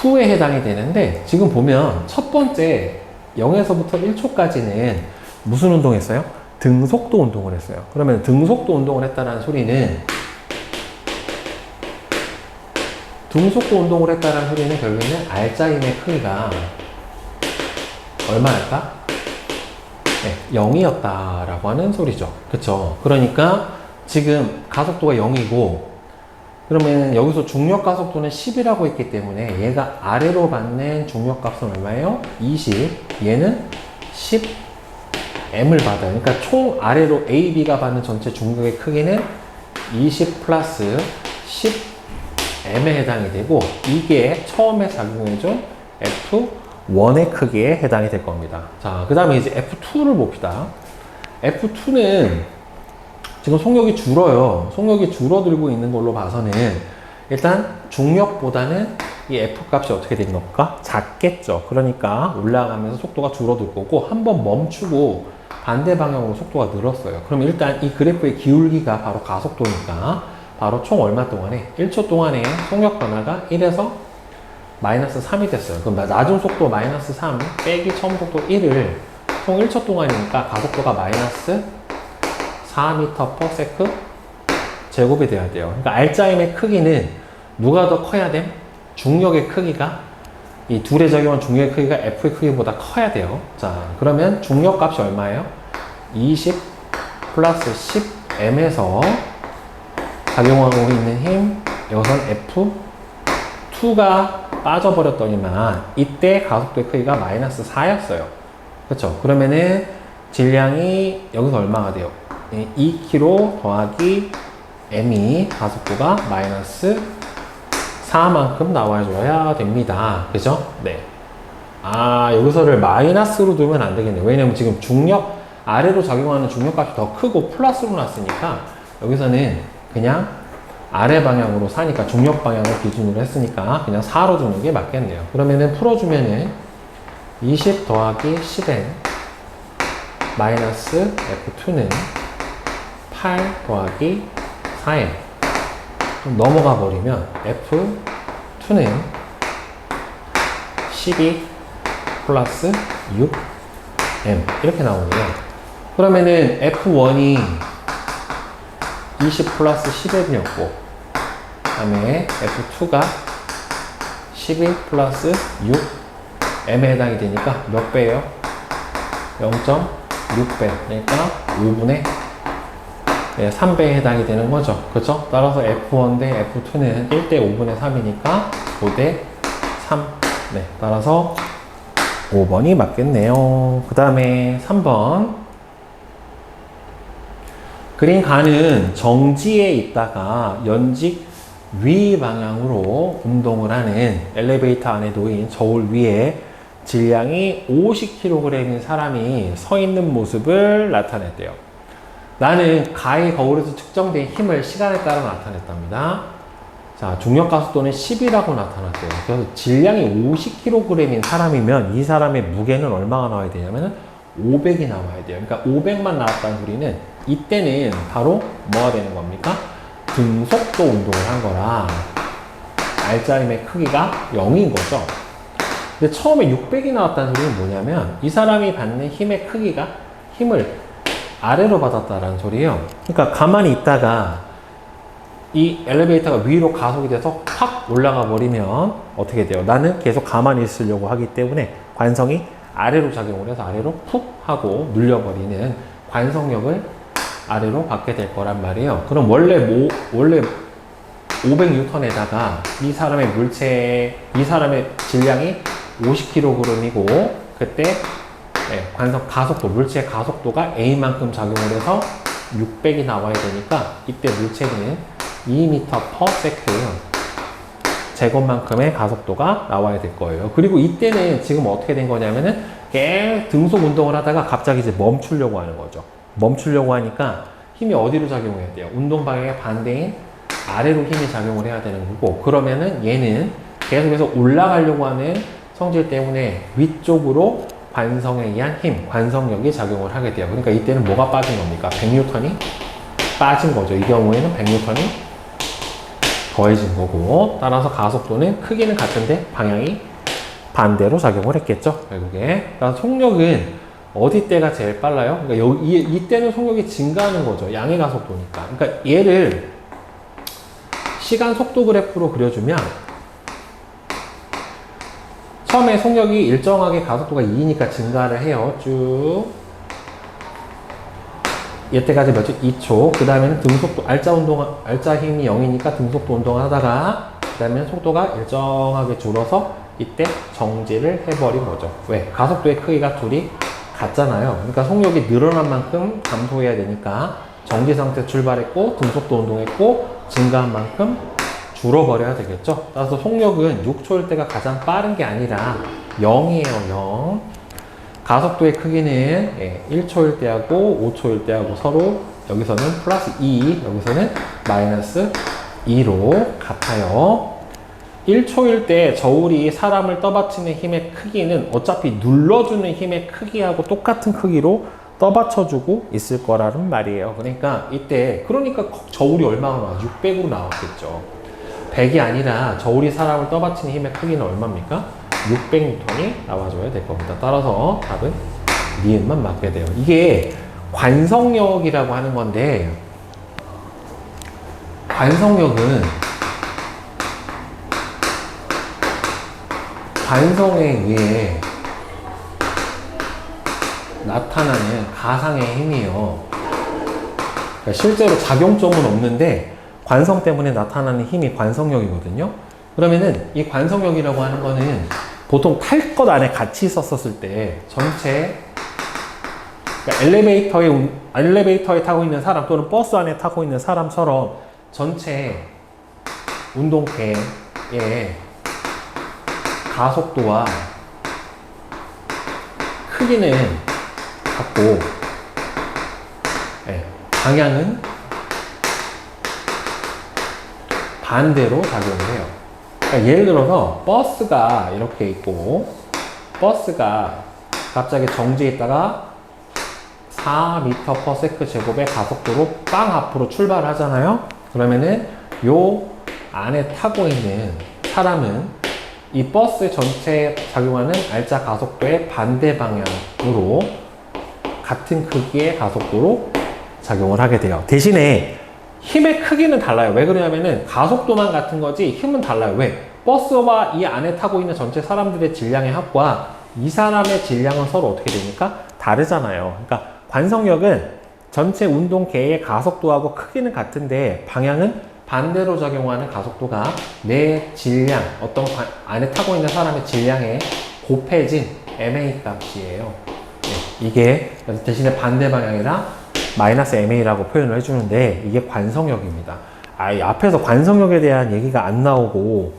F2에 해당이 되는데, 지금 보면 첫 번째 0에서부터 1초까지는 무슨 운동했어요? 등속도 운동을 했어요. 그러면 등속도 운동을 했다는 소리는 결국에는 R자임의 크기가 얼마일까? 네, 0이었다라고 하는 소리죠. 그쵸? 그러니까 지금 가속도가 0이고, 그러면 여기서 중력 가속도는 10이라고 했기 때문에 얘가 아래로 받는 중력 값은 얼마예요? 20. 얘는 10M을 받아요. 그러니까 총 아래로 AB가 받는 전체 중력의 크기는 20 플러스 10M에 해당이 되고, 이게 처음에 작용해준 F1의 크기에 해당이 될 겁니다. 자, 그 다음에 이제 F2를 봅시다. F2는 지금 속력이 줄어요. 속력이 줄어들고 있는 걸로 봐서는 일단 중력보다는 이 F 값이 어떻게 되는 겁니까? 작겠죠. 그러니까 올라가면서 속도가 줄어들 거고, 한번 멈추고 반대 방향으로 속도가 늘었어요. 그럼 일단 이 그래프의 기울기가 바로 가속도니까 바로 총 얼마 동안에? 1초 동안에 속력 변화가 1에서 마이너스 3이 됐어요. 그럼 낮은 속도 마이너스 3 빼기 처음 속도 1을 총 1초 동안이니까 가속도가 마이너스 4m/s 제곱이 돼야 돼요. 그러니까 R자임의 크기는 누가 더 커야 돼? 중력의 크기가, 이 둘에 적용한 중력의 크기가 F의 크기보다 커야 돼요. 자, 그러면 중력 값이 얼마예요? 20 플러스 10M에서 작용하고 있는 힘, 여기선 F2가 빠져버렸더니만 이때 가속도의 크기가 마이너스 4였어요. 그렇죠? 그러면은 질량이 여기서 얼마가 돼요? 2kg 더하기 M이 가속도가 마이너스 4만큼 나와줘야 됩니다. 그죠? 네. 여기서를 마이너스로 두면 안 되겠네요. 왜냐면 지금 중력, 아래로 작용하는 중력값이 더 크고 플러스로 났으니까 여기서는 그냥 아래 방향으로 사니까 중력 방향을 기준으로 했으니까 그냥 4로 두는 게 맞겠네요. 그러면은 풀어주면은 20 더하기 10N 마이너스 F2는 8 더하기 4M 넘어가 버리면 F2는 12 플러스 6M 이렇게 나오네요. 그러면은 F1이 20 플러스 10M이었고, 그 다음에 F2가 12 플러스 6 m에 해당이 되니까 몇 배예요? 0.6배. 그러니까 5분의 3배에 해당이 되는 거죠. 그렇죠? 따라서 F1 대 F2는 1대 5분의 3이니까 5대 3. 네, 따라서 5번이 맞겠네요. 그 다음에 3번. 그린 가는 정지에 있다가 연직 위 방향으로 운동을 하는 엘리베이터 안에 놓인 저울 위에 질량이 50kg인 사람이 서 있는 모습을 나타냈대요. 나는 가의 거울에서 측정된 힘을 시간에 따라 나타냈답니다. 자, 중력 가속도는 10이라고 나타났대요. 그래서 질량이 50kg인 사람이면 이 사람의 무게는 얼마가 나와야 되냐면 500이 나와야 돼요. 그러니까 500만 나왔다는 소리는 이때는 바로 뭐가 되는 겁니까? 등속도 운동을 한 거라 알짜임의 크기가 0인 거죠. 근데 처음에 600이 나왔다는 소리는 뭐냐면 이 사람이 받는 힘의 크기가 힘을 아래로 받았다라는 소리예요. 그러니까 가만히 있다가 이 엘리베이터가 위로 가속이 돼서 확 올라가 버리면 어떻게 돼요? 나는 계속 가만히 있으려고 하기 때문에 관성이 아래로 작용을 해서 아래로 푹 하고 눌려버리는 관성력을 아래로 받게 될 거란 말이에요. 그럼 원래 500N에다가 이 사람의 질량이 50kg이고 그때 관성 가속도, 물체의 가속도가 A만큼 작용을 해서 600이 나와야 되니까 이때 물체는 2m/s 제곱만큼의 가속도가 나와야 될 거예요. 그리고 이때는 지금 어떻게 된 거냐면은 등속 운동을 하다가 갑자기 이제 멈추려고 하는 거죠. 멈추려고 하니까 힘이 어디로 작용해야 돼요? 운동 방향의 반대인 아래로 힘이 작용을 해야 되는 거고, 그러면은 얘는 계속해서 올라가려고 하는 성질 때문에 위쪽으로 관성에 의한 힘, 관성력이 작용을 하게 돼요. 그러니까 이때는 뭐가 빠진 겁니까? 100N이 빠진 거죠. 이 경우에는 100N이 더해진 거고, 따라서 가속도는 크기는 같은데 방향이 반대로 작용을 했겠죠, 결국에. 따라서 속력은 어디 때가 제일 빨라요? 그러니까 이때는 속력이 증가하는 거죠. 양의 가속도니까. 그러니까 얘를 시간 속도 그래프로 그려주면 처음에 속력이 일정하게 가속도가 2니까 증가를 해요. 쭉. 이때까지 몇 초? 2초. 그 다음에는 등속도, 알짜 힘이 0이니까 등속도 운동을 하다가, 그 다음에 속도가 일정하게 줄어서 이때 정지를 해버린 거죠. 왜? 가속도의 크기가 둘이 같잖아요. 그러니까 속력이 늘어난 만큼 감소해야 되니까 정지 상태 출발했고, 등속도 운동했고, 증가한 만큼 줄어버려야 되겠죠. 따라서 속력은 6초일 때가 가장 빠른 게 아니라 0이에요, 0. 가속도의 크기는 1초일 때하고 5초일 때하고 서로 여기서는 플러스 2, 여기서는 마이너스 2로 같아요. 1초일 때 저울이 사람을 떠받치는 힘의 크기는 어차피 눌러주는 힘의 크기하고 똑같은 크기로 떠받쳐주고 있을 거라는 말이에요. 그러니까 이때, 그러니까 저울이 얼마가 나와? 600으로 나왔겠죠. 100이 아니라 저울이 사람을 떠받치는 힘의 크기는 얼마입니까? 600N이 나와줘야 될 겁니다. 따라서 답은 니은만 맞게 돼요. 이게 관성력이라고 하는 건데, 관성력은 관성에 의해 나타나는 가상의 힘이에요. 그러니까 실제로 작용점은 없는데 관성 때문에 나타나는 힘이 관성력이거든요. 그러면은 이 관성력이라고 하는 거는 보통 탈 것 안에 같이 있었을 때 전체, 그러니까 엘리베이터에 타고 있는 사람 또는 버스 안에 타고 있는 사람처럼 전체 운동계의 가속도와 크기는 같고, 방향은 반대로 작용을 해요. 그러니까 예를 들어서 버스가 이렇게 있고, 버스가 갑자기 정지해 있다가 4m/s 제곱의 가속도로 빵 앞으로 출발을 하잖아요. 그러면은 요 안에 타고 있는 사람은 이 버스 전체에 작용하는 알짜 가속도의 반대 방향으로 같은 크기의 가속도로 작용을 하게 돼요. 대신에 힘의 크기는 달라요. 왜 그러냐면은 가속도만 같은 거지 힘은 달라요. 왜? 버스와 이 안에 타고 있는 전체 사람들의 질량의 합과 이 사람의 질량은 서로 어떻게 됩니까? 다르잖아요. 그러니까 관성력은 전체 운동계의 가속도하고 크기는 같은데 방향은 반대로 작용하는 가속도가 내 질량, 어떤 안에 타고 있는 사람의 질량에 곱해진 MA 값이에요. 네, 이게 대신에 반대 방향이라 마이너스 MA라고 표현을 해주는데 이게 관성력입니다. 이 앞에서 관성력에 대한 얘기가 안 나오고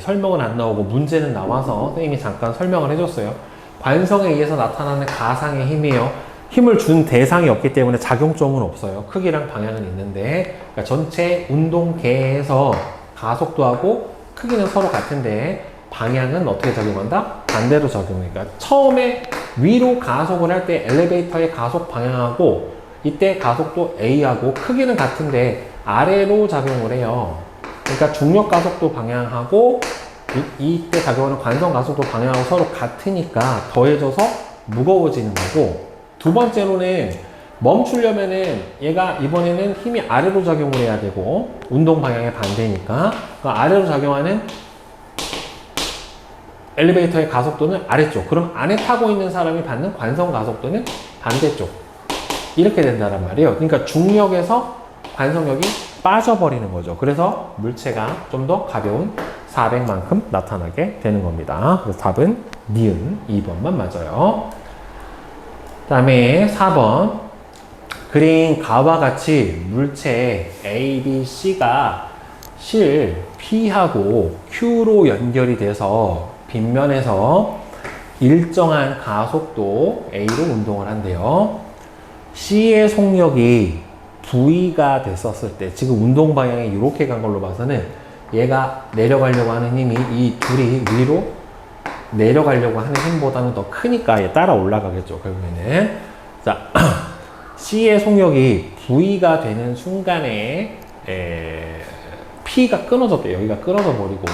설명은 안 나오고 문제는 나와서 선생님이 잠깐 설명을 해줬어요. 관성에 의해서 나타나는 가상의 힘이에요. 힘을 준 대상이 없기 때문에 작용점은 없어요. 크기랑 방향은 있는데 그러니까 전체 운동계에서 가속도하고 크기는 서로 같은데 방향은 어떻게 작용한다? 반대로 작용해. 그러니까 처음에 위로 가속을 할 때 엘리베이터의 가속 방향하고 이때 가속도 A하고 크기는 같은데 아래로 작용을 해요. 그러니까 중력 가속도 방향하고 이때 작용하는 관성 가속도 방향하고 서로 같으니까 더해져서 무거워지는 거고, 두 번째로는 멈추려면은 얘가 이번에는 힘이 아래로 작용을 해야 되고 운동 방향의 반대니까 그러니까 아래로 작용하는 엘리베이터의 가속도는 아래쪽, 그럼 안에 타고 있는 사람이 받는 관성 가속도는 반대쪽, 이렇게 된다는 말이에요. 그러니까 중력에서 관성력이 빠져버리는 거죠. 그래서 물체가 좀 더 가벼운 400만큼 나타나게 되는 겁니다. 그래서 답은 니은 2번만 맞아요. 그 다음에 4번. 그린 가와 같이 물체 A, B, C가 실 P하고 Q로 연결이 돼서 빗면에서 일정한 가속도 A로 운동을 한대요. C의 속력이 V가 됐었을 때, 지금 운동 방향이 이렇게 간 걸로 봐서는 얘가 내려가려고 하는 힘이 이 둘이 위로 내려가려고 하는 힘보다는 더 크니까 얘 따라 올라가겠죠, 결국에는. 자, C의 속력이 V가 되는 순간에 P가 끊어졌대요. 여기가 끊어져 버리고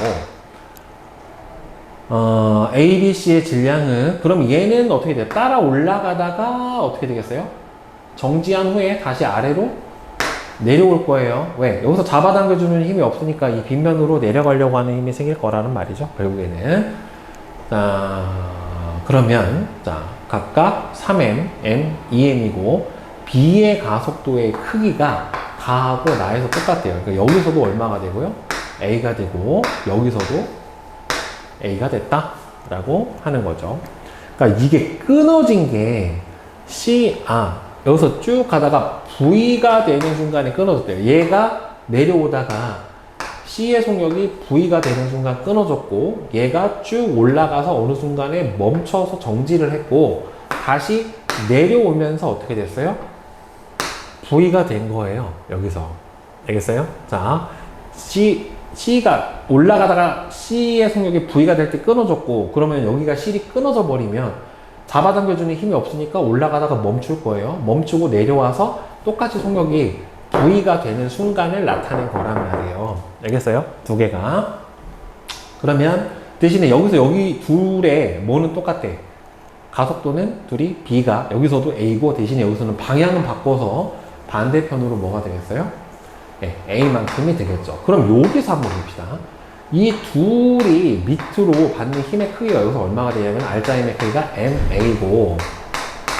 A, B, C의 질량은, 그럼 얘는 어떻게 돼요? 따라 올라가다가 어떻게 되겠어요? 정지한 후에 다시 아래로 내려올 거예요. 왜? 여기서 잡아당겨주는 힘이 없으니까 이 빗면으로 내려가려고 하는 힘이 생길 거라는 말이죠, 결국에는. 그러면 자, 각각 3m, m, 2m이고 B의 가속도의 크기가 가하고 나에서 똑같대요. 그러니까 여기서도 얼마가 되고요? A가 되고 여기서도 A가 됐다 라고 하는 거죠. 그러니까 이게 끊어진 게 여기서 쭉 가다가 V가 되는 순간에 끊어졌대요. 얘가 내려오다가 C의 속력이 V가 되는 순간 끊어졌고, 얘가 쭉 올라가서 어느 순간에 멈춰서 정지를 했고, 다시 내려오면서 어떻게 됐어요? V가 된 거예요, 여기서. 알겠어요? 자, C가 올라가다가 C의 속력이 V가 될 때 끊어졌고, 그러면 여기가 실이 끊어져 버리면 잡아당겨주는 힘이 없으니까 올라가다가 멈출 거예요. 멈추고 내려와서 똑같이 속력이 V가 되는 순간을 나타낸 거란 말이에요. 알겠어요? 두 개가. 그러면 대신에 여기서 여기 둘의 뭐는 똑같대. 가속도는 둘이 B가 여기서도 A고, 대신에 여기서는 방향은 바꿔서 반대편으로 뭐가 되겠어요? 네, A만큼이 되겠죠. 그럼 여기서 한번 봅시다. 이 둘이 밑으로 받는 힘의 크기가 여기서 얼마가 되냐면 알짜힘의 크기가 MA고,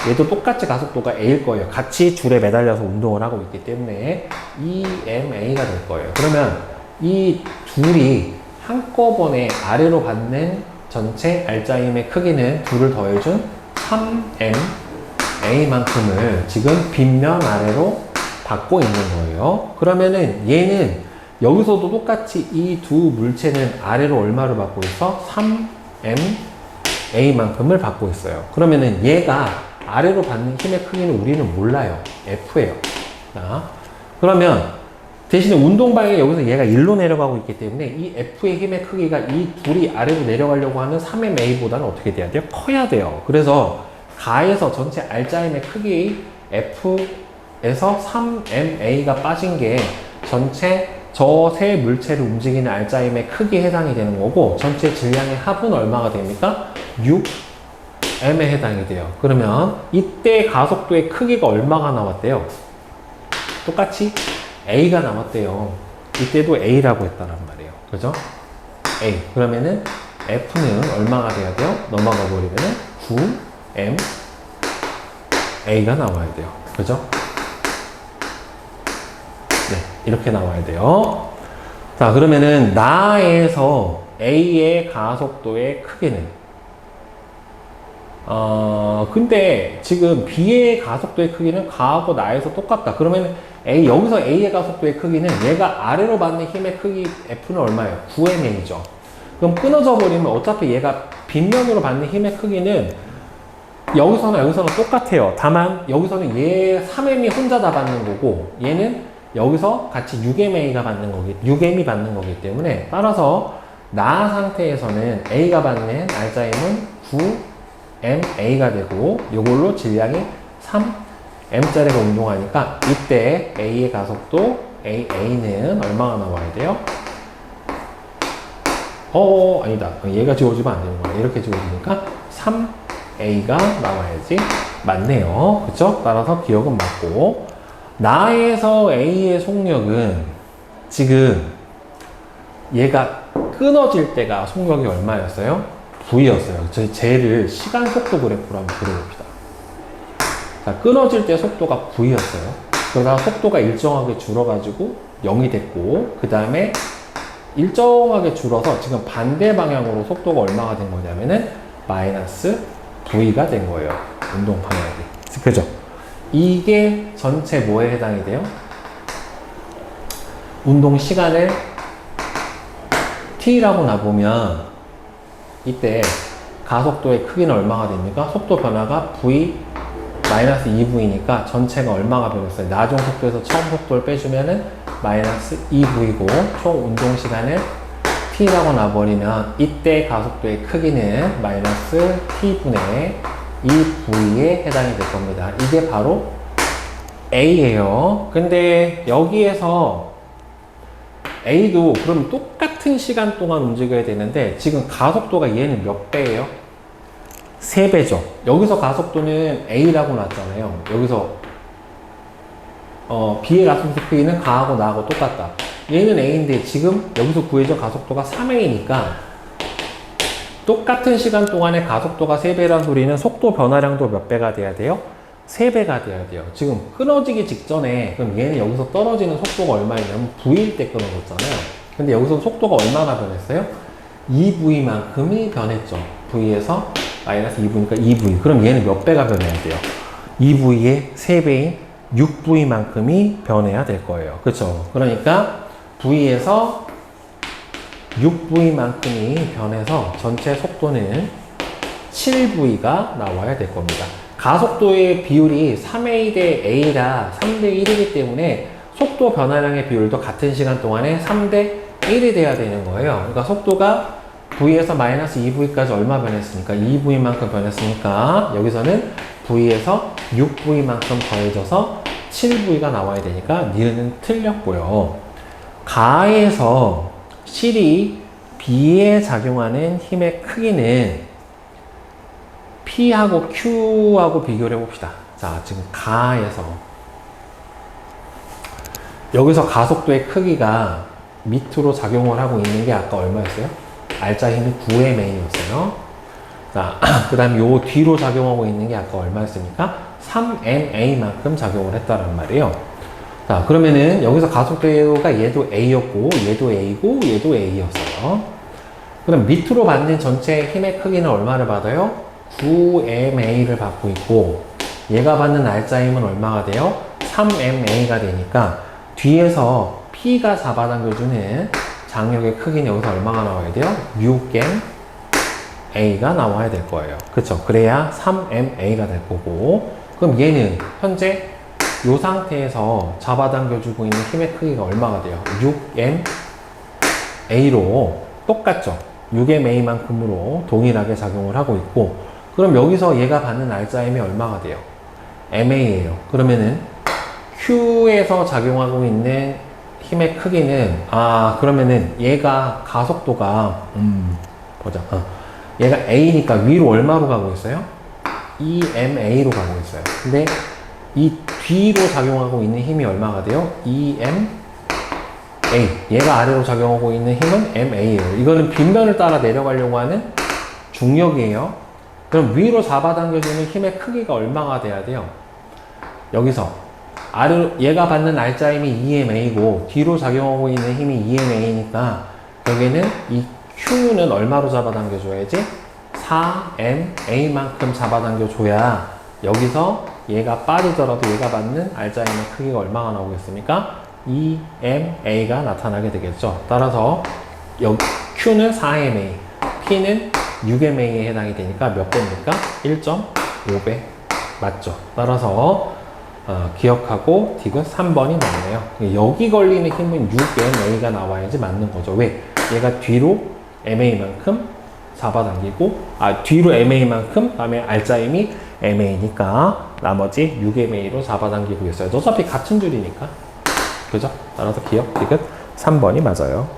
얘도 똑같이 가속도가 A일 거예요. 같이 줄에 매달려서 운동을 하고 있기 때문에 EMA가 될 거예요. 그러면 이 둘이 한꺼번에 아래로 받는 전체 알짜힘의 크기는 둘을 더해준 3MA만큼을 지금 빗면 아래로 받고 있는 거예요. 그러면은 얘는 여기서도 똑같이 이 두 물체는 아래로 얼마를 받고 있어? 3MA만큼을 받고 있어요. 그러면은 얘가 아래로 받는 힘의 크기는 우리는 몰라요. F예요. 자, 그러면 대신에 운동 방향이 여기서 얘가 1로 내려가고 있기 때문에 이 F의 힘의 크기가 이 둘이 아래로 내려가려고 하는 3MA보다는 어떻게 돼야 돼요? 커야 돼요. 그래서 가에서 전체 알짜힘의 크기 F에서 3MA가 빠진 게 전체 저 세 물체를 움직이는 알짜힘의 크기에 해당이 되는 거고, 전체 질량의 합은 얼마가 됩니까? 6M에 해당이 돼요. 그러면 이때 가속도의 크기가 얼마가 나왔대요? 똑같이 A가 나왔대요. 이때도 A라고 했다란 말이에요. 그죠? A. 그러면은 F는 얼마가 돼야 돼요? 넘어가 버리면은 9M A가 나와야 돼요. 그죠? 네, 이렇게 나와야 돼요. 자, 그러면은 나에서 A의 가속도의 크기는 근데 지금 B의 가속도의 크기는 가하고 나에서 똑같다. 그러면 여기서 A의 가속도의 크기는 얘가 아래로 받는 힘의 크기 F는 얼마예요? 9mA죠. 그럼 끊어져 버리면 어차피 얘가 빗면으로 받는 힘의 크기는 여기서는 똑같아요. 다만 여기서는 얘 3m이 혼자 다 받는 거고 얘는 여기서 같이 6m이 받는 거기 때문에 따라서 나 상태에서는 A가 받는 알자힘은 9mA가 되고 이걸로 질량이 3m짜리가 운동하니까 이때 A의 가속도 A는 얼마가 나와야 돼요? 아니다. 얘가 지워지면 안 되는 거야. 이렇게 지워지니까 3A가 나와야지. 맞네요. 그쵸? 따라서 기억은 맞고. 나에서 A의 속력은 지금 얘가 끊어질 때가 속력이 얼마였어요? V였어요. 저희 쟤를 시간 속도 그래프로 한번 그려봅시다. 자, 끊어질 때 속도가 V였어요. 그러다가 속도가 일정하게 줄어가지고 0이 됐고, 그 다음에 일정하게 줄어서 지금 반대 방향으로 속도가 얼마가 된 거냐면은 마이너스 V가 된 거예요. 운동 방향이. 그죠? 이게 전체 뭐에 해당이 돼요? 운동 시간을 T라고 놔보면 이때 가속도의 크기는 얼마가 됩니까? 속도 변화가 V 마이너스 2V니까 전체가 얼마가 변했어요? 나중 속도에서 처음 속도를 빼주면은 마이너스 2V고 총 운동 시간을 T라고 놔버리면 이때 가속도의 크기는 마이너스 T분의 2V에 해당이 될 겁니다. 이게 바로 A예요. 근데 여기에서 A도 그럼 똑같은 시간 동안 움직여야 되는데 지금 가속도가 얘는 몇 배예요? 3배죠. 여기서 가속도는 A라고 놨잖아요. 여기서 B의 가속도 크기는 가하고 나하고 똑같다. 얘는 A인데 지금 여기서 구해준 가속도가 3A니까 똑같은 시간 동안에 가속도가 3배란 소리는 속도 변화량도 몇 배가 돼야 돼요? 3배가 돼야 돼요. 지금 끊어지기 직전에 그럼 얘는 여기서 떨어지는 속도가 얼마였냐면 V일 때 끊어졌잖아요. 근데 여기서 속도가 얼마나 변했어요? 2V만큼이 변했죠. V에서 마이너스 2V니까 2V. 그럼 얘는 몇 배가 변해야 돼요? 2V의 3배인 6V만큼이 변해야 될 거예요. 그렇죠? 그러니까 V에서 6V만큼이 변해서 전체 속도는 7V가 나와야 될 겁니다. 가속도의 비율이 3A 대 A라 3대 1이기 때문에 속도 변화량의 비율도 같은 시간 동안에 3대 1이 돼야 되는 거예요. 그러니까 속도가 V에서 마이너스 2V까지 얼마 변했으니까 2V만큼 변했으니까 여기서는 V에서 6V만큼 더해져서 7V가 나와야 되니까 니은은 틀렸고요. 가에서 실이 B에 작용하는 힘의 크기는 P하고 Q하고 비교를 해봅시다. 자, 지금 가에서 여기서 가속도의 크기가 밑으로 작용을 하고 있는 게 아까 얼마였어요? 알짜 힘이 9mA였어요. 자, 그 다음 요 뒤로 작용하고 있는 게 아까 얼마였습니까? 3mA만큼 작용을 했다는 말이에요. 자, 그러면은 여기서 가속도가 얘도 A였고, 얘도 A고, 얘도 A였어요. 그럼 밑으로 받는 전체 힘의 크기는 얼마를 받아요? 9mA를 받고 있고, 얘가 받는 알짜 힘은 얼마가 돼요? 3mA가 되니까 뒤에서 P가 잡아당겨주는 장력의 크기는 여기서 얼마가 나와야 돼요? 6mA가 나와야 될 거예요. 그쵸? 그래야 3mA가 될 거고, 그럼 얘는 현재 이 상태에서 잡아당겨주고 있는 힘의 크기가 얼마가 돼요? 6mA로 똑같죠? 6mA만큼으로 동일하게 작용을 하고 있고, 그럼 여기서 얘가 받는 알짜 힘이 얼마가 돼요? mA예요. 그러면은 Q에서 작용하고 있는 힘의 크기는 그러면은 얘가 가속도가 보자. 얘가 A니까 위로 얼마로 가고 있어요? 2mA로 가고 있어요. 근데 이 뒤로 작용하고 있는 힘이 얼마가 돼요? 2mA가 A. 얘가 아래로 작용하고 있는 힘은 MA예요. 이거는 빗면을 따라 내려가려고 하는 중력이에요. 그럼 위로 잡아당겨주는 힘의 크기가 얼마가 돼야 돼요? 여기서 아래로 얘가 받는 알짜힘이 EMA고 뒤로 작용하고 있는 힘이 EMA니까 여기는 이 Q는 얼마로 잡아당겨줘야지? 4MA만큼 잡아당겨줘야 여기서 얘가 빠지더라도 얘가 받는 알짜힘의 크기가 얼마가 나오겠습니까? EMA가 나타나게 되겠죠. 따라서 Q는 4MA, P는 6MA에 해당이 되니까 몇 배입니까? 1.5배 맞죠? 따라서 기억하고 디귿 3번이 맞네요. 여기 걸리는 힘은 6MA가 나와야지 맞는 거죠. 왜? 얘가 뒤로 MA만큼 잡아당기고 뒤로 MA만큼 다음에 알짜힘이 MA니까 나머지 6MA로 잡아당기고 있어요. 어차피 같은 줄이니까. 그죠? 따라서 기억 디귿 3번이 맞아요.